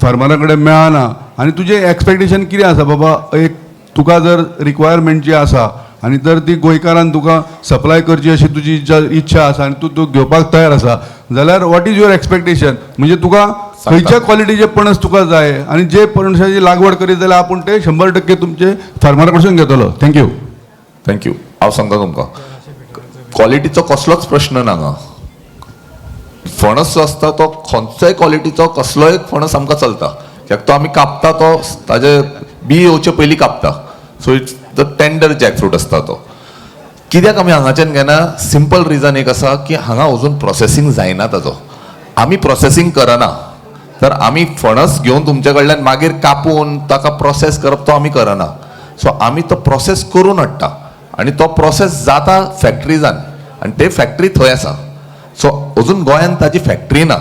फार्मरा कडेन मेळना. आनी तुजें एक्सपेक्टेशन कितें आसा बाबा एक तुका जर रिक्वायरमेंट जी आसा आनी जर ती गोंयकारान तुका सप्लाय करची अशी तुजी इच्छा आसा आनी तूं घेवपाक तयार आसा जाल्यार वॉट इज युअर एक्सपेक्टेशन. म्हणजे तुका खंयच्या क्वॉलिटीचे पणस तुका जाय आनी जे पणसाची लागवड करीत जाल्यार आपूण ते 100% तुमचे फार्मरा कडसून घेतलो. थँक्यू.
थँक्यू. हांव सांगता तुमकां क्वॉलिटीचो कसलोच प्रश्न ना हांगा. फणस जो आसता तो खंयचोय क्वॉलिटीचो कसलोय फणस आमकां चलता. कित्याक तो आमी कापता तो ताजे बी येवचे पयलीं कापता. So it's the tender jackfruit आसता तो. कित्याक आमी हांगाच्यान घेना सिंपल रिजन एक आसा की हांगा अजून प्रोसेसींग जायना ताजो. आमी प्रोसेसींग करना तर आमी फणस घेवन तुमचे कडल्यान मागीर कापून ताका प्रोसेस करप तो आमी करना. सो आमी तो प्रोसेस करून हाडटा आनी तो प्रोसेस जाता फॅक्टरीजान आनी ते फॅक्टरी थंय आसा. सो अजून गोंयांत ताजी फॅक्टरी ना.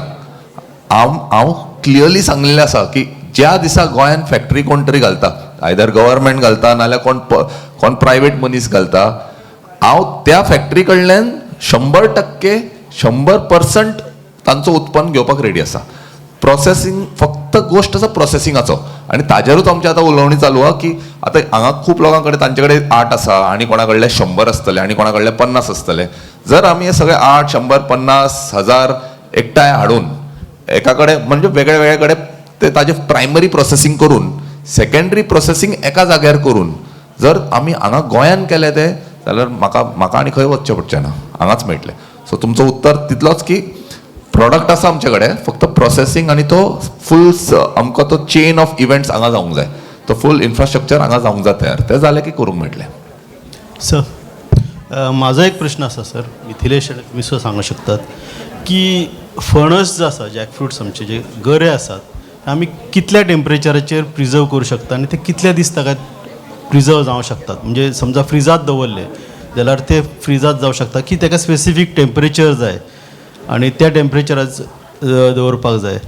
हांव क्लियरली सांगलेलें आसा की ज्या दिसा गोंयान फॅक्टरी कोण तरी घालता, आयदर गव्हर्मेंट घालता नाल्यार कोण प्रायव्हेट मनीस घालता, हांव त्या फॅक्टरी कडल्यान 100% तांचो उत्पन्न घेवपाक रेडी आसा. प्रोसेसींग फक्त गोश्ट आसा प्रोसेसिंगाचो, आनी ताजेरूच आमची आतां उलोवणी चालू आहा की आतां हांगा खूब लोकां कडेन तांचे कडेन 8 आसा आनी कोणा कडले 100 आसतले आनी कोणा कडले 50 आसतले. जर आमी हे सगळे 8, 100, 50, 1000 एकठांय हाडून एका कडेन म्हणजे वेगळे वेगळे कडेन ते ताजे प्रायमरी प्रोसेसिंग करून सेकंडरी प्रोसेसिंग एका जाग्यार करून जर आमी हांगा गोंयान केले ते जाल्यार म्हाका आनी खंय वचचें पडचें ना, हांगाच मेळटलें. सो तुमचो उत्तर तितलोच की प्रोडक्ट आसा आमचे कडेन, फक्त प्रोसेसिंग आनी तो फूल आमकां तो चेन ऑफ इव्हेंट्स हांगा जावंक जाय, तो फूल इन्फ्रास्ट्रक्चर हांगा जावंक जाय तयार. तें जालें की करूंक मेळटलें.
सर माझा एक प्रश्न असा सर, मिथिलेश तुम्ही सुद्धा सांगू शकतात की फणस जो आसा जॅकफ्रुट्स आमचे जे गरे आसात आमी कितल्या टेम्परेचराचेर प्रिजर्व करू शकता आनी ते कितल्या दीस ताका प्रिजर्व जावं शकतात. म्हणजे समजा फ्रिजात दवरले जाल्यार ते फ्रिजात जावं शकता की ताका स्पेसिफीक टेम्परेचर जाय आनी त्या टेम्परेचरार दवरपाक जाय,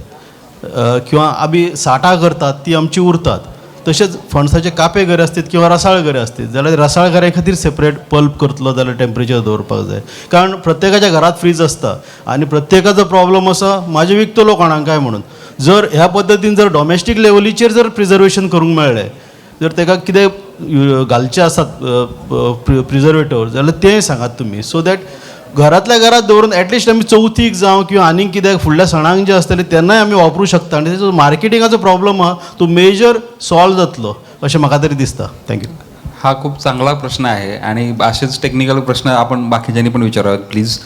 किंवा आमी साठां करतात ती आमची उरतात. तशेंच फणसाचे कापे गरे असतात किंवा रसाळ गरे असतात जाल्यार रसाळ गऱ्या खातीर सेपरेट पल्प करतलो जाल्यार टेम्परेचर दवरपाक जाय. कारण प्रत्येकाच्या घरात फ्रीज आसता आनी प्रत्येकाचो प्रॉब्लम आसा म्हाजे विकतलो कोणाक काय म्हणून. जर ह्या पद्दतीन जर डॉमेस्टीक लेवलीचेर जर प्रिजर्वेशन करूंक मेळ्ळें, जर ताका कितें घालचे आसात प्रिजर्वेटिव्ह जाल्यार तें सांगात तुमी, सो दॅट घरांतल्या घरात दवरून एटलिस्ट आमी चवथीक जावं किंवा आनीक कित्याक फुडल्या सणांक जे आसतले तेन्नाय आमी वापरूं शकता आनी तेजो मार्केटिंगाचो प्रॉब्लम आहा तो मेजर सॉल्व जातलो अशें म्हाका तरी दिसता. थँक्यू.
हा खूप चांगला प्रश्न आहे आणि असेच टेक्निकल प्रश्न आपण बाकीच्यांनी पण विचारावेत प्लीज.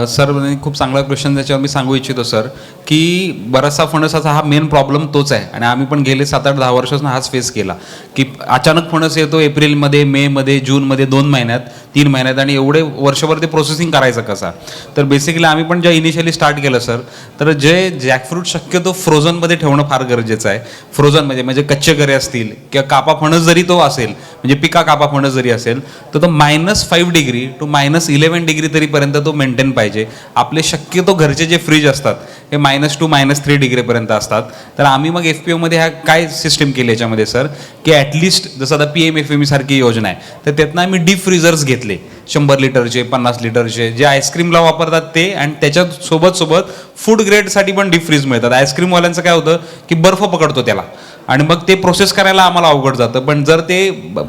सर खूप चांगला क्वेश्चन त्याच्यावर मी सांगू इच्छितो सर की बराचसा फणसाचा हा मेन प्रॉब्लेम तोच आहे आणि आम्ही पण गेले 7-8-10 वर्षापासून हाच फेस केला की अचानक फणस येतो एप्रिलमध्ये, मेमध्ये, जूनमध्ये, 2 महिन्यात, 3 महिन्यात आणि एवढे वर्षभर ते प्रोसेसिंग करायचं कसा. तर बेसिकली आम्ही पण ज्या इनिशियली स्टार्ट केलं सर, तर जे जॅकफ्रूट शक्यतो फ्रोझनमध्ये ठेवणं फार गरजेचं आहे. फ्रोझनमध्ये म्हणजे कच्चे गरे असतील किंवा कापा फणस जरी तो असेल, म्हणजे पिका कापा फणस जरी असेल तर तो -5 डिग्री टू -11 डिग्री तरीपर्यंत तो मेंटेन पाहिजे. आपले शक्यतो घरचे जे फ्रीज असतात हे -2 to -3 डिग्रीपर्यंत असतात. तर आम्ही मग FPO मध्ये ह्या काय सिस्टम केली याच्यामध्ये सर की ॲटलिस्ट जसं आता PMFME सारखी योजना आहे तर त्यातनं आम्ही डीप फ्रीजर्स घेतले 100 लिटरचे, 50 लिटरचे, जे आईस्क्रीमला वापरतात ते, आणि त्याच्या सोबत फूड ग्रेडसाठी पण डीप फ्रीज मिळतात. आईस्क्रीमवाल्यांचं काय होतं की बर्फ पकडतो त्याला आणि मग ते प्रोसेस करायला आम्हाला अवघड जातं. पण जर ते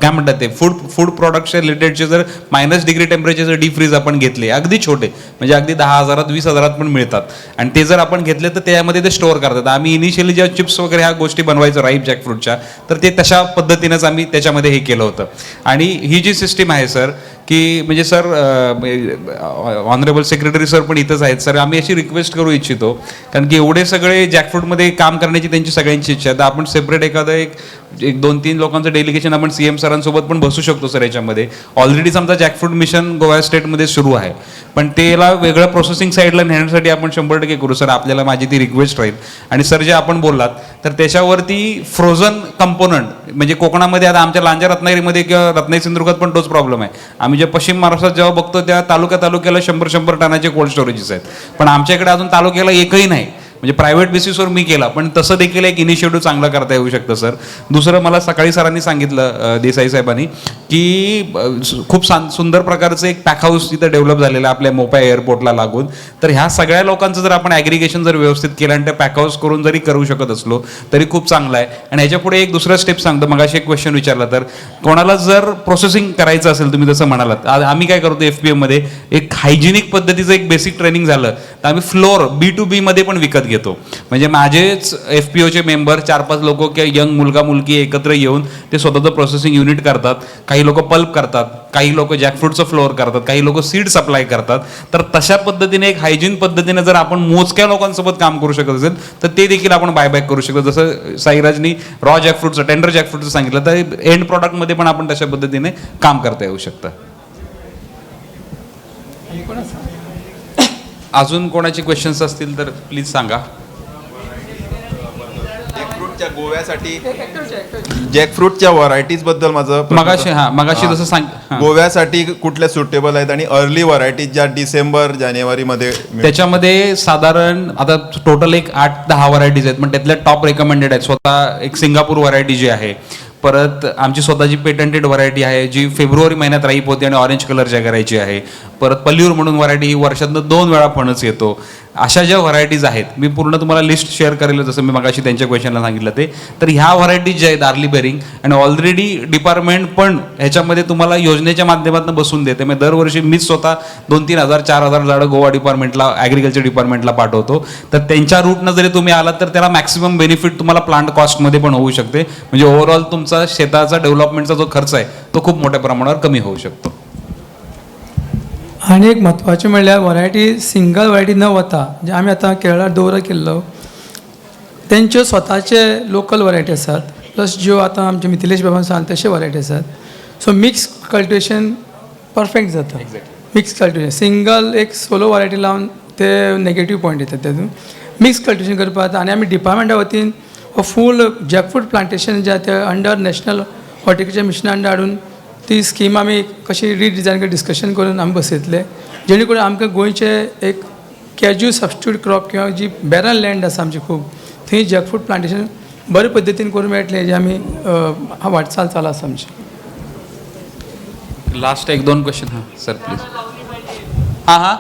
काय म्हणतात ते फूड प्रॉडक्टच्या रिलेटेडचे जर -डिग्री टेम्परेचरचे डीप फ्रीज आपण घेतले, अगदी छोटे म्हणजे अगदी 10,000, 20,000 पण मिळतात, आणि ते जर आपण घेतले तर त्यामध्ये ते स्टोअर करतात. आम्ही इनिशियली जेव्हा चिप्स वगैरे ह्या गोष्टी बनवायचो राईप जॅकफ्रूटच्या, तर ते तशा पद्धतीनंच आम्ही त्याच्यामध्ये हे केलं होतं. आणि ही जी सिस्टीम आहे सर की म्हणजे सर ऑनरेबल सेक्रेटरी सर पण इथंच आहेत सर, आम्ही अशी रिक्वेस्ट करू इच्छितो कारण की एवढे सगळे जॅकफ्रूटमध्ये काम करण्याची त्यांची सगळ्यांची इच्छा आहे. तर आपण सेपरेट एखादं एक 2-3 लोकांचं डेलिगेशन आपण CM सरांसोबत पण बसू शकतो सर याच्यामध्ये. ऑलरेडी समजा जॅकफ्रूट मिशन गोवा स्टेटमध्ये सुरू आहे, पण त्याला वेगळं प्रोसेसिंग साईडला नेण्यासाठी आपण 100% करू सर. आपल्याला माझी ती रिक्वेस्ट राहील. आणि सर जे आपण बोललात तर त्याच्यावरती फ्रोझन कंपोनंट म्हणजे कोकणामध्ये आता आमच्या लांजा रत्नागिरीमध्ये किंवा रत्नागिरी सिंधुदुर्गात पण तोच प्रॉब्लेम आहे. आम्ही जे पश्चिम महाराष्ट्रात जेव्हा बघतो त्या तालुक्याला 100 टनाचे कोल्ड स्टोरेजेस आहेत, पण आमच्याकडे अजून तालुक्याला एकही नाही. म्हणजे प्रायव्हेट बेसिसवर मी केला, पण तसं देखील एक इनिशिएटिव्ह चांगला करता येऊ शकतं सर. दुसरं मला सकाळी सरांनी सांगितलं देसाई साहेबांनी की खूप सुंदर प्रकारचं एक पॅक हाऊस तिथं डेव्हलप झालेलं आहे आपल्या मोपा एअरपोर्टला लागून. तर ह्या सगळ्या लोकांचं जर आपण ॲग्रिगेशन जर व्यवस्थित केलं आणि ते पॅक हाऊस करून जरी करू शकत असलो तरी खूप चांगलं आहे. आणि ह्याच्या पुढे एक दुसरा स्टेप सांगतो. मगाशी एक क्वेश्चन विचारला, तर कोणाला जर प्रोसेसिंग करायचं असेल, तुम्ही जसं म्हणालात, आम्ही काय करतो FPO मध्ये एक हायजिनिक पद्धतीचं एक बेसिक ट्रेनिंग झालं तर आम्ही फ्लोअर B2B मध्ये पण विकत घेतो. म्हणजे माझेच FPOचे मेंबर 4-5 लोक किंवा यंग मुलगा मुलगी एकत्र येऊन ते स्वतःचं प्रोसेसिंग युनिट करतात. काही लोक पल्प करतात, काही लोक जॅकफ्रूटचं फ्लोअर करतात, काही लोक सीड सप्लाय करतात. तर तशा पद्धतीने एक हायजीन पद्धतीने जर आपण मोजक्या लोकांसोबत काम करू शकत असेल तर ते देखील आपण बायबॅक करू शकतो. जसं साईराजनी रॉ जॅकफ्रूटचं, टेंडर जॅकफ्रूटचं सांगितलं, तर एंड प्रॉडक्टमध्ये पण आपण तशा पद्धतीने काम करता येऊ शकतं. अजून कोणाचे क्वेश्चन्स असतील तर प्लीज सांगा.
जॅकफ्रूटच्या गोव्यासाठी जॅकफ्रूटच्या व्हरायटीज बद्दल माझं
मगाशी जसं सांग हां.
गोव्यासाठी कुठल्या सुटेबल आहेत आणि अर्ली व्हरायटीज ज्या डिसेंबर जानेवारीमध्ये
त्याच्यामध्ये साधारण आता टोटल एक 8-10 व्हरायटीज आहेत, पण त्यातल्या टॉप रेकमेंडेड आहेत. स्वतः एक सिंगापूर व्हरायटी जी आहे, परत आमची स्वतःची पेटंटेड व्हरायटी आहे जी फेब्रुवारी महिन्यात राईप होते आणि ऑरेंज कलरच्या करायची आहे. परत पल्लीवर म्हणून व्हरायटी ही वर्षातनं 2 वेळा फणस येतो. अशा ज्या व्हरायटीज आहेत, मी पूर्ण तुम्हाला लिस्ट शेअर करेल जसं मी मगाशी त्यांच्या क्वेश्चनला सांगितलं ते. तर ह्या व्हरायटीज ज्या आहेत अर्ली बेरिंग, आणि ऑलरेडी डिपार्टमेंट पण ह्याच्यामध्ये तुम्हाला योजनेच्या माध्यमातून बसून देते. मी दरवर्षी मीच स्वतः 2-3 हजार 4,000 झाडं गोवा डिपार्टमेंटला, ॲग्रिकल्चर डिपार्टमेंटला पाठवतो. तर त्यांच्या रूटनं जरी तुम्ही आलात तर त्याला मॅक्सिमम बेनिफिट तुम्हाला प्लांट कॉस्टमध्ये पण होऊ शकते. म्हणजे ओव्हरऑल तुमचा शेताचा डेव्हलपमेंटचा जो खर्च आहे तो खूप मोठ्या प्रमाणावर कमी होऊ शकतो.
आणि एक म्हत्वाचें म्हणल्यार व्हरायटी सिंगल व्हरायटी न वता जे आमी आतां केरळा दौरो केल्लो तेंच्यो स्वताचे लोकल व्हरायटी आसात, प्लस ज्यो आतां आमचे मिथिलेश बाबान सांगले तशे व्हरायटी आसात. सो मिक्स कल्टिवेशन परफेक्ट जाता. मिक्स कल्टिवेशन सिंगल एक सोलो व्हरायटी लावन ते नेगेटीव पॉयंट येतात तातूंत. मिक्स कल्टिवेशन करपाक आनी आमी डिपार्टमेंटा वतीन फूल जॅकफ्रूट प्लांटेशन जे ते अंडर नॅशनल हॉर्टिकल्चर मिशना अंडर हाडून ती स्कीम आमी कशी रिडिझायन करून डिस्कशन करून आमी बसयतले, जेणे करून आमकां गोंयचे एक कॅज्यू सबस्टिट्यूट क्रॉप किंवा जी बॅरन लँड आसा आमची खूब, थंय जॅकफ्रूट प्लांटेशन बरे पद्दतीन करूं मेळटलें हेजी आमी वाटचाल चालू आसा आमची.
Last 1-2 question. हां सर प्लीज. हां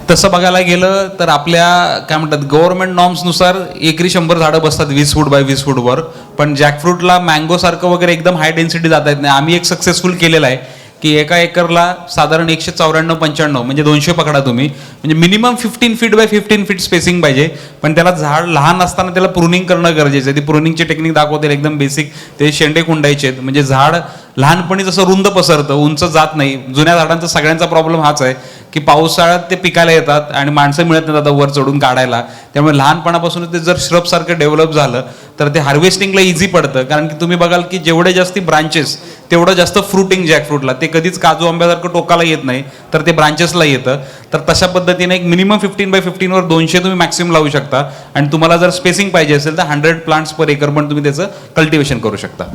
तसं बघायला गेलं तर आपल्या काय म्हणतात गव्हर्नमेंट नॉर्म्सनुसार एकरी 100 झाडं बसतात 20 फूट बाय 20 फूटवर. पण जॅकफ्रूटला मँगो सारखं वगैरे एकदम हाय डेन्सिटी जाता येत नाही. आम्ही एक सक्सेसफुल केलेला आहे की एका एकरला साधारण 194-95 म्हणजे 200 पकडा तुम्ही, म्हणजे minimum 15 feet by 15 feet spacing पाहिजे. पण त्याला झाड लहान असताना त्याला प्रुनिंग करणं गरजेचं आहे. ती प्रुनिंगची टेक्निक दाखवतील एकदम बेसिक. ते शेंडे खुंडायचे आहेत, म्हणजे झाड लहानपणी जसं रुंद पसरतं, उंच जात नाही. जुन्या झाडांचा सगळ्यांचा प्रॉब्लेम हाच आहे की पावसाळ्यात ते पिकायला येतात आणि माणसं मिळत नाहीत आता वर चढून काढायला. त्यामुळे लहानपणापासून ते जर श्रबसारखं डेव्हलप झालं तर ते हार्वेस्टिंगला इझी पडतं. कारण की तुम्ही बघाल की जेवढे जास्ती ब्रांचेस तेवढं जास्त फ्रुटिंग जॅकफ्रूटला. ते कधीच काजू आंब्यासारखं टोकाला येत नाही, तर ते ब्रांचेसला येतं. तर तशा पद्धतीने एक मिनिमम 15 बाय 15 वर 200 तुम्ही मॅक्सिमम लावू शकता. आणि तुम्हाला जर स्पेसिंग पाहिजे असेल तर 100 प्लांट्स पर एकर पण तुम्ही त्याचं कल्टिवेशन करू शकता.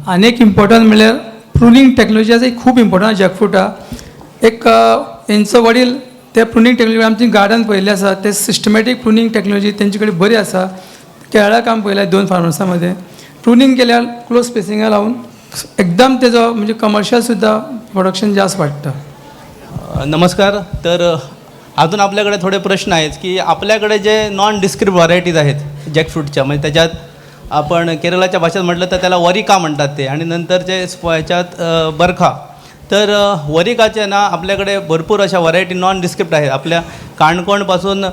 आनी एक इम्पॉर्टंट म्हणल्यार प्रुनिंग टेक्नॉलॉजी आसा खूब इम्पॉर्टंट जॅकफ्रुटा. एक हेंचो वडील ते प्रुनिंग टेक्नॉलॉजी आमची गार्डन पळयल्लें आसा, ते सिस्टमॅटीक प्रुनिंग टेक्नॉलॉजी तेंचे कडेन बरी आसा. केरळा काम पळयलें 2 फार्मर्सां मध्ये प्रुनिंग केल्यार क्लोज स्पेसिंगा लावून एकदम तेजो म्हणजे कमर्शियल सुद्धा प्रोडक्शन जास्त वाडटा.
नमस्कार. तर अजून आपल्याकडे थोडे प्रश्न आहेत की आपल्याकडे जे नॉन डिस्क्रिप्ट व्हरायटीज आहेत जॅकफ्रूटच्या, म्हणजे त्याच्यात आपण केरळाच्या भाषेत म्हटलं तर त्याला वरिका म्हणतात ते, आणि नंतरचे ह्याच्यात बरखा. तर वरिकाचे ना आपल्याकडे भरपूर अशा व्हरायटी नॉन डिस्क्रिप्ट आहेत. आपल्या काणकोणपासून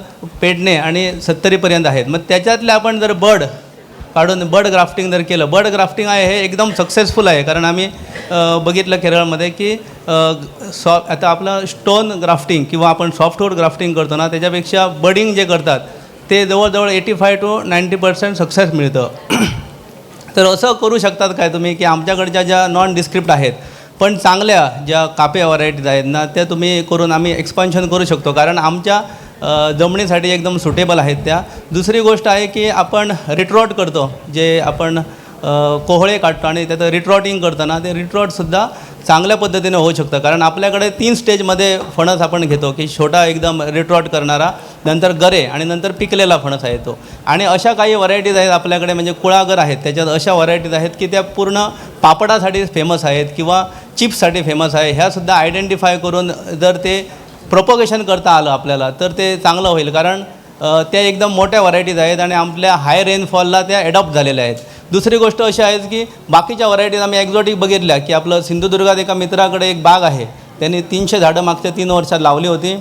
पेडणे आणि 70पर्यंत आहेत. मग त्याच्यातले आपण जर बर्ड काढून बर्ड ग्राफ्टिंग जर केलं, बर्ड ग्राफ्टिंग आहे हे एकदम सक्सेसफुल आहे. कारण आम्ही बघितलं केरळमध्ये की आता आपलं स्टोन ग्राफ्टिंग किंवा आपण सॉफ्टवुड ग्राफ्टिंग करतो ना, त्याच्यापेक्षा बडिंग जे करतात ते जवळजवळ 85 to 90% सक्सेस मिळतं. तर असं करू शकतात काय तुम्ही की आमच्याकडच्या ज्या नॉन डिस्क्रिप्ट आहेत पण चांगल्या ज्या कापे व्हरायटीज आहेत ना, त्या तुम्ही करून आम्ही एक्सपान्शन करू शकतो. कारण आमच्या जमिनीसाठी एकदम सुटेबल आहेत त्या. दुसरी गोष्ट आहे की आपण रिट्रॉट करतो, जे आपण कोहळे काढतो आणि त्याचं रिट्रॉटिंग करताना ते रिट्रॉटसुद्धा चांगल्या पद्धतीने होऊ शकतं. कारण आपल्याकडे 3 स्टेजमध्ये फणस आपण घेतो की छोटा एकदम रिट्रॉट करणारा, नंतर गरे आणि नंतर पिकलेला फणस आहे तो. आणि अशा काही व्हरायटीज आहेत आपल्याकडे, म्हणजे कुळागर आहेत, त्याच्यात अशा व्हरायटीज आहेत की त्या पूर्ण पापडासाठी फेमस आहेत किंवा चिप्ससाठी फेमस आहे. ह्यासुद्धा आयडेंटिफाय करून जर ते प्रोपोगेशन करता आलं आपल्याला तर ते चांगलं होईल. कारण त्या एकदम मोठ्या व्हरायटीज आहेत आणि आपल्या हाय रेनफॉलला त्या ॲडॉप्ट झालेल्या आहेत. दुसरी गोष्ट अशी आहे की बाकीच्या व्हरायटीज आम्ही एक्झॉटिक बघितल्या की आपलं सिंधुदुर्गात एका मित्राकडे एक बाग आहे, त्यांनी 300 झाडं मागच्या 3 वर्षात लावली होती.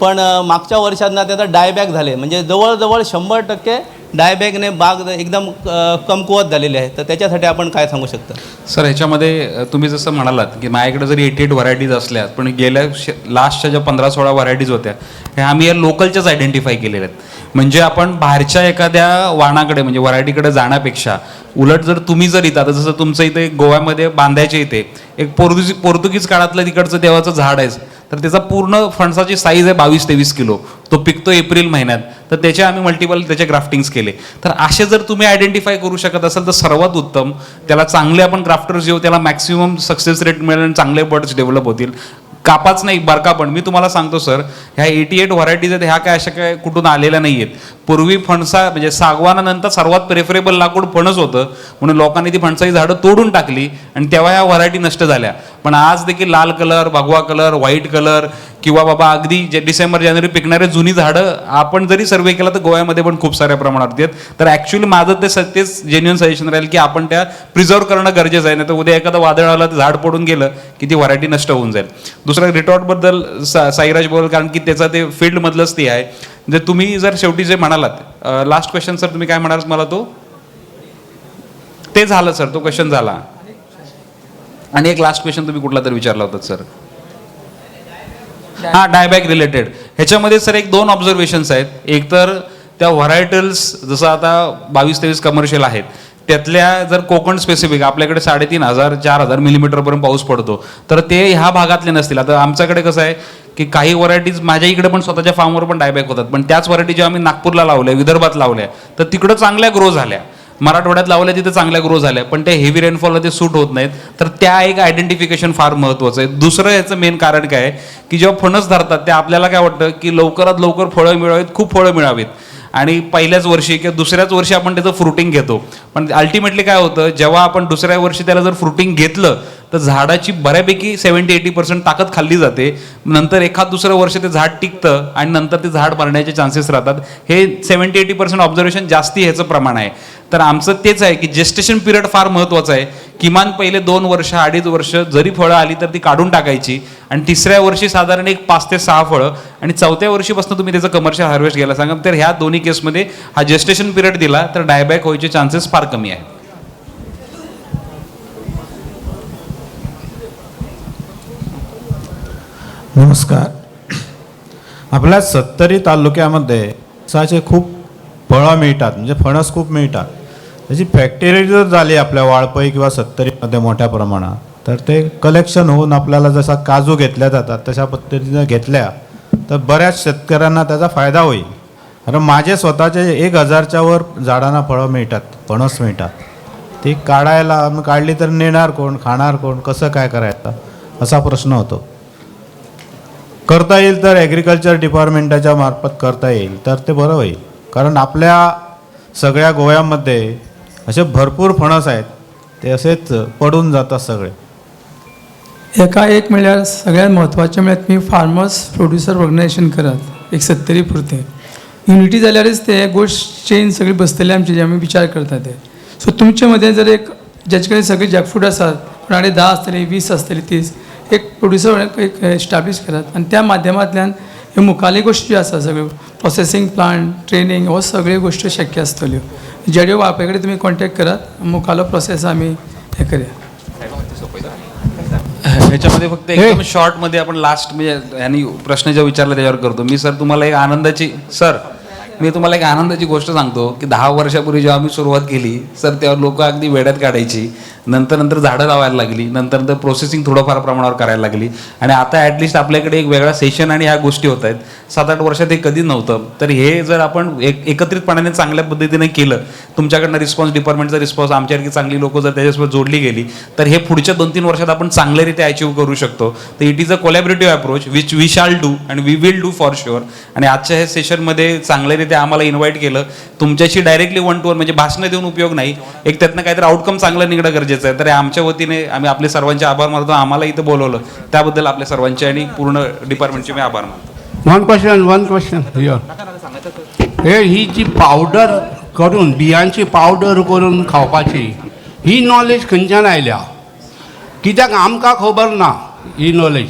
पण मागच्या वर्षांना त्याचा डायबॅक झाले, म्हणजे जवळजवळ 100% डायबॅकने बाग एकदम कमकुवत झालेली आहे. तर त्याच्यासाठी आपण काय सांगू शकता?
सर ह्याच्यामध्ये तुम्ही जसं म्हणालात की माझ्याकडे जरी 88 व्हरायटीज असल्या पण गेल्या लास्टच्या ज्या 15-16 व्हरायटीज होत्या ह्या आम्ही या लोकलच्याच आयडेंटिफाय केलेल्या आहेत. म्हणजे आपण बाहेरच्या एखाद्या वाणाकडे म्हणजे व्हरायटीकडे जाण्यापेक्षा उलट जर तुम्ही जर इथं आता जसं तुमचं इथे गोव्यामध्ये बांधायचे इथे एक पोर्तुगीज काळातलं तिकडचं देवाचं झाड आहे, तर त्याचा पूर्ण फणसाची साईज आहे 22-23 किलो, तो पिकतो एप्रिल महिन्यात, तर त्याचे आम्ही मल्टिपल त्याचे ग्राफ्टिंग्स केले. तर असे जर तुम्ही आयडेंटिफाय करू शकत असाल तर सर्वात उत्तम. त्याला चांगले आपण ग्राफ्टर्स येऊ, त्याला मॅक्सिमम सक्सेस रेट मिळेल आणि चांगले बर्ड्स डेव्हलप होतील. कापाच नाही बरका, पण मी तुम्हाला सांगतो सर, ह्या 88 व्हरायटीज आहेत, ह्या काय अशा काय कुठून आलेल्या नाही आहेत. पूर्वी फणसा म्हणजे सागवानानंतर सर्वात प्रेफरेबल लाकूड फणस होतं, म्हणून लोकांनी ती फणसाची झाडं तोडून टाकली आणि तेव्हा ह्या व्हरायटी नष्ट झाल्या. पण आज देखील लाल कलर, भगवा कलर, व्हाईट कलर किंवा बाबा अगदी जे डिसेंबर जानेवारी पिकणारे जुनी झाडं आपण जरी सर्वे केला तर गोव्यामध्ये पण खूप साऱ्या प्रमाणात आहेत. तर ॲक्च्युली माझं तेच जेन्युअन सजेशन राहील की आपण त्या प्रिझर्व करणं गरजेचं आहे, नाही तर उद्या एखादं वादळ आलं तर झाड पडून गेलं की ती व्हरायटी नष्ट होऊन जाईल. दुसरं रिटॉर्टबद्दल साईराज बोल, कारण की त्याचा ते फील्डमधलंच ते आहे. जे तुम्ही जर शेवटी जे म्हणालात लास्ट क्वेश्चन सर, तुम्ही काय म्हणालात मला तो ते झालं सर, तो क्वेश्चन झाला. आणि एक लास्ट क्वेश्चन तुम्ही कुठला तर विचारला होता सर, हा डायबॅक रिलेटेड. ह्याच्यामध्ये सर एक 2 ऑब्झर्वेशन्स आहेत. एक तर त्या व्हरायटल्स जसं आता 22-23 कमर्शियल आहेत, त्यातल्या जर कोकण स्पेसिफिक आपल्याकडे 3,500-4,000 मिलीमीटरपर्यंत पाऊस पडतो, तर ते ह्या भागातले नसतील. आता आमच्याकडे कसं आहे की काही व्हरायटीज माझ्या इकडे पण स्वतःच्या फार्मवर पण डायबॅक होतात, पण त्याच व्हरायटी जेव्हा आम्ही नागपूरला लावल्या, विदर्भात लावल्या, तर तिकडं चांगल्या ग्रो झाल्या. मराठवाड्यात लावल्या तिथे चांगल्या ग्रो झाल्या, पण त्या हेवी रेनफॉलला ते सूट होत नाहीत. तर त्या एक आयडेंटिफिकेशन फार महत्त्वाचं आहे. दुसरं याचं मेन कारण काय आहे की जेव्हा फणस धरतात ते आपल्याला काय वाटतं की लवकरात लवकर फळं मिळावीत, खूप फळं मिळावीत, आणि पहिल्याच वर्षी किंवा दुसऱ्याच वर्षी आपण त्याचं फ्रुटिंग घेतो. पण अल्टिमेटली काय होतं, जेव्हा आपण दुसऱ्या वर्षी त्याला जर फ्रुटिंग घेतलं तर झाडाची बऱ्यापैकी 70-80% ताकद खाल्ली जाते. नंतर एखाद दुसरं वर्ष ते झाड टिकतं आणि नंतर ते झाड मरण्याचे चान्सेस राहतात. हे 70-80% ऑब्झर्वेशन जास्ती ह्याचं प्रमाण आहे. तर आमचं तेच आहे की जेस्टेशन पिरियड फार महत्त्वाचं आहे. किमान पहिले 2 वर्ष 2.5 वर्ष जरी फळं आली तर ती काढून टाकायची, आणि तिसऱ्या वर्षी साधारण एक 5 ते 6 फळं, आणि 4थ्या वर्षीपासून तुम्ही त्याचं कमर्शियल हार्वेस्ट घ्यायला सांगा. तर ह्या दोन्ही केसमध्ये हा जेस्टेशन पिरियड दिला तर डायबॅक व्हायचे चान्सेस फार कमी आहे.
नमस्कार. आपल्या 70 तालुक्यामध्ये फणसाचे खूप फळं मिळतात, म्हणजे फणस खूप मिळतात. त्याची फॅक्टरी जर झाली आपल्या वाळपई किंवा 70मध्ये मोठ्या प्रमाणात, तर ते कलेक्शन होऊन आपल्याला जसा काजू घेतल्या जातात तशा पद्धतीनं घेतल्या तर बऱ्याच शेतकऱ्यांना त्याचा फायदा होईल. कारण माझे स्वतःचे 1,000च्या वर झाडांना फळं मिळतात, फणस मिळतात. ती काढायला काढली तर नेणार कोण, खाणार कोण, कसं काय करायचं असा प्रश्न होतो. करता येईल तर ॲग्रिकल्चर डिपार्टमेंटाच्या मार्फत करता येईल तर ते बरं होईल. कारण आपल्या सगळ्या गोव्यामध्ये असे भरपूर फणस आहेत, ते असेच पडून जातात सगळे.
एक म्हणल्यार सगळ्यात म्हत्वाचें म्हणल्यार तुमी फार्मर्स प्रोड्युसर ऑर्गनायझेशन करात एक 70 पुरते. युनिटी जाल्यारच ते गोश्ट चेन सगळी बसतली आमची, जे आमी विचार करता ते. सो तुमचे मदें जर एक ज्याचे कडेन सगळे जॅकफ्रूट आसात, कोणाकडे 10 आसतली, 20 आसतली, 30, एक प्रोड्युसर एक एस्टाब्लीश करात, आनी त्या माध्यमांतल्यान ह्यो मुखाल्यो गोश्टी ज्यो आसा सगळ्यो प्रोसेसिंग प्लांट, ट्रेनिंग, हो सगळ्यो गोश्टी शक्य आसतल्यो. जेड्यो वाळपे कडेन तुमी कॉन्टॅक्ट करात, मुखालो प्रोसेस आमी हे करया.
ह्याच्यामध्ये फक्त एकदम शॉर्टमध्ये आपण लास्ट म्हणजे यांनी प्रश्न जो विचारला त्याच्यावर करतो मी. सर तुम्हाला एक आनंदाची गोष्ट सांगतो की 10 वर्षापूर्वी जेव्हा आम्ही सुरुवात केली सर, तेव्हा लोक अगदी वेड्यात काढायची. नंतर झाडं लावायला लागली, नंतर प्रोसेसिंग थोडंफार प्रमाणावर करायला लागली, आणि आता ॲटलिस्ट आपल्याकडे एक वेगळा सेशन आणि ह्या गोष्टी होत आहेत. 7-8 वर्षात हे कधी नव्हतं. तर हे जर आपण एकत्रितपणाने चांगल्या पद्धतीने केलं, तुमच्याकडनं रिस्पॉन्स, डिपार्टमेंटचा रिस्पॉन्स, आमच्यासारखी चांगली लोक जर त्याच्यासोबत जोडली गेली, तर हे पुढच्या 2-3 वर्षात आपण चांगल्यारीत्या अचीव्ह करू शकतो. तर it is a collaborative approach which we shall do and we will do for sure. आणि आजच्या हे सेशनमध्ये चांगल्यारीत्या आम्हाला इन्व्हाइट केलं. तुमच्याशी डायरेक्टली 1-to-1 म्हणजे भाषणं देऊन उपयोग नाही, एक त्यातनं काहीतरी आउटकम चांगलं निघणं गरजेचं आहे. तर आमच्या वतीने आम्ही आपले सर्वांचे आभार मानतो. आम्हाला इथं बोलवलं त्याबद्दल आपल्या सर्वांचे आणि पूर्ण डिपार्टमेंटचे मी आभार मानतो.
वन क्वेश्चन हे ही जी पावडर करून, बियांची पावडर करून खावपाची, ही नॉलेज खंयच्यान आयल्या? कित्याक आमकां खबर ना ही नॉलेज.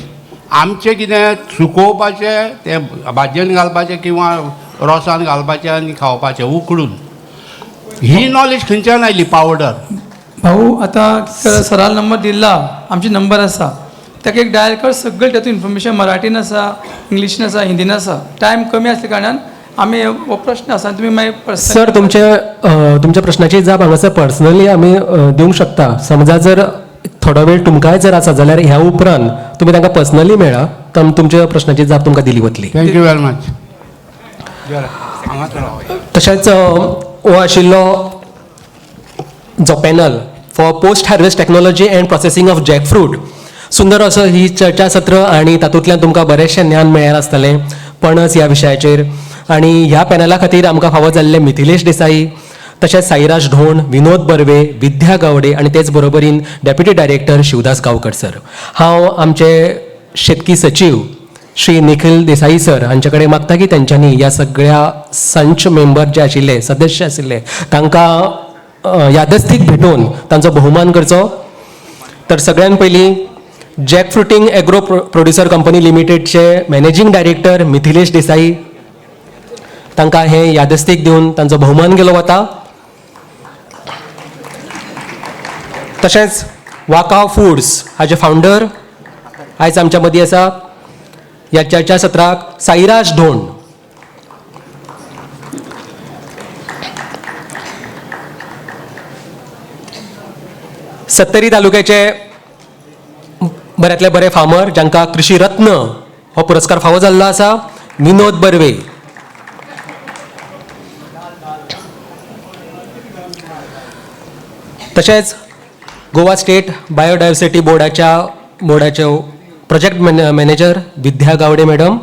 आमचें कितें सुकोवपाचें, तें भाजयेन घालपाचें किंवा रोसान घालपाचें आनी खावपाचें उकडून. ही नॉलेज खंयच्यान आयली पावडर?
भाऊ आतां सराल नंबर दिला, आमचे नंबर आसा, ताका एक डायल कर. सगळें तातूंत इन्फॉर्मेशन मराठीन आसा, इंग्लिशीन आसा, हिंदीन आसा. टायम कमी आसल्या कारणान आमी हो प्रश्न आसा तुमी मागीर
सर तुमच्या प्रश्नाची जाप हांगासर पर्सनली आमी दिवंक शकता. समजा जर थोडो वेळ तुमकांय जर आसा जाल्यार ह्या उपरांत तुमी तांकां पर्सनली मेळा तर तुमच्या प्रश्नाची जाप तुमकां दिली वतली.
Thank you very much.
तशेंच हो आशिल्लो जो panel for post harvest technology and processing of jackfruit. सुंदर असो ही चर्चा सत्र आनी तातूंतल्यान तुमकां बरेचशें ज्ञान मेळ्ळें आसतलें पणस ह्या विशयाचेर. आनी ह्या पॅनला खातीर आमकां फावो जाल्ले मिथिलेश देसाई, तशेंच साईराज ढोण, विनोद बर्वे, विद्या गावडे आनी तेच बरोबरीन deputy director Shivdas Gaonkar sir. हांव आमचे शेतकी सचिव श्री निखिल देसाई सर हांचे कडेन मागता की तेंच्यांनी ह्या सगळ्या संच मेंबर जे आशिल्ले सदस्य आशिल्ले तांकां यादस्तीक भेटून तांचो भोवमान करचो. तर सगळ्यान पयलीं जॅकफ्रुटींग एग्रो प्रोड्युसर कंपनी लिमिटेडचे मॅनेजिंग डायरेक्टर मिथिलेश देसाई तांकां हे यादस्तीक दिवन तांचो भोवमान केलो वता. तशेंच वाकाव फूड्स हाचे फावंडर आयज आमच्या मदीं आसा. ह्या चर्चा सत्राक साईराज ढोण, सत्तरी तालुक्याचे बऱ्यांतले बरे फार्मर जांकां कृषी रत्न हो पुरस्कार फावो जाल्लो आसा, विनोद बर्वे. तशेंच गोवा स्टेट बायोडायवर्सिटी बोर्डाचे प्रोजेक्ट मॅनेजर विद्या गावडे मॅडम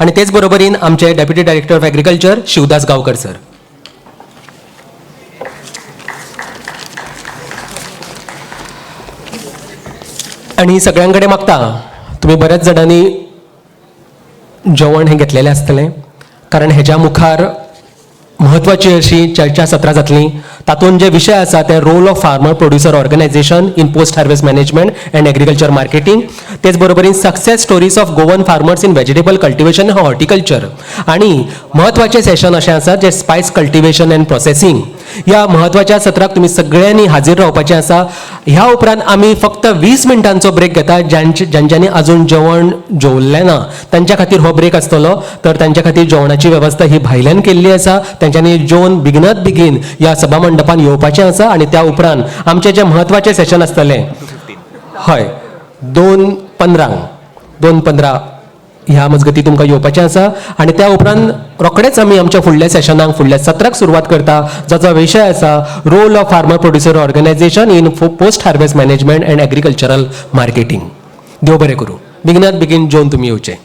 आनी तेच बरोबरीन आमचे deputy director of agriculture Shivdas Gaonkar sir. आनी सगळ्यां कडेन मागता तुमी बऱ्याच जाणांनी जेवण हें घेतलेलें आसतलें कारण हेच्या मुखार म्हत्वाची अशी चर्चा सत्रां जातलीं. तातूंत जे विशय आसा ते role of farmer producer organisation in post harvest management and agriculture marketing. तेच बरोबरीन success stories of Goan farmers in vegetable cultivation and horticulture. आनी म्हत्वाचें सेशन अशें आसा जे स्पायस कल्टिवेशन अँड प्रोसेसिंग. ह्या म्हत्वाच्या सत्राक तुमी सगळ्यांनी हाजीर रावपाचें आसा. ह्या उपरांत आमी फक्त 20 मिनटांचो ब्रेक घेता. ज्यांच्यांनी अजून जेवण जेवल्लें ना तांच्या खातीर हो ब्रेक आसतलो. तर तांच्या खातीर जेवणाची वेवस्था ही भायल्यान केल्ली आसा. तांच्यांनी जेवन बेगिनात बेगीन ह्या सभा मंडपान येवपाचें आसा. आनी त्या उपरांत आमचें जें म्हत्वाचें सेशन आसतलें हय 2:15 ह्या मजगती तुमकां येवपाचें आसा. आनी त्या उपरांत रोखडेच आमी आमच्या फुडल्या सेशनाक फुडल्या सत्राक सुरवात करता जाचो विशय आसा role of farmer producer organisation in post harvest management and agricultural marketing. देव बरें करूं. बेगिनात बेगीन जेवन तुमी येवचें.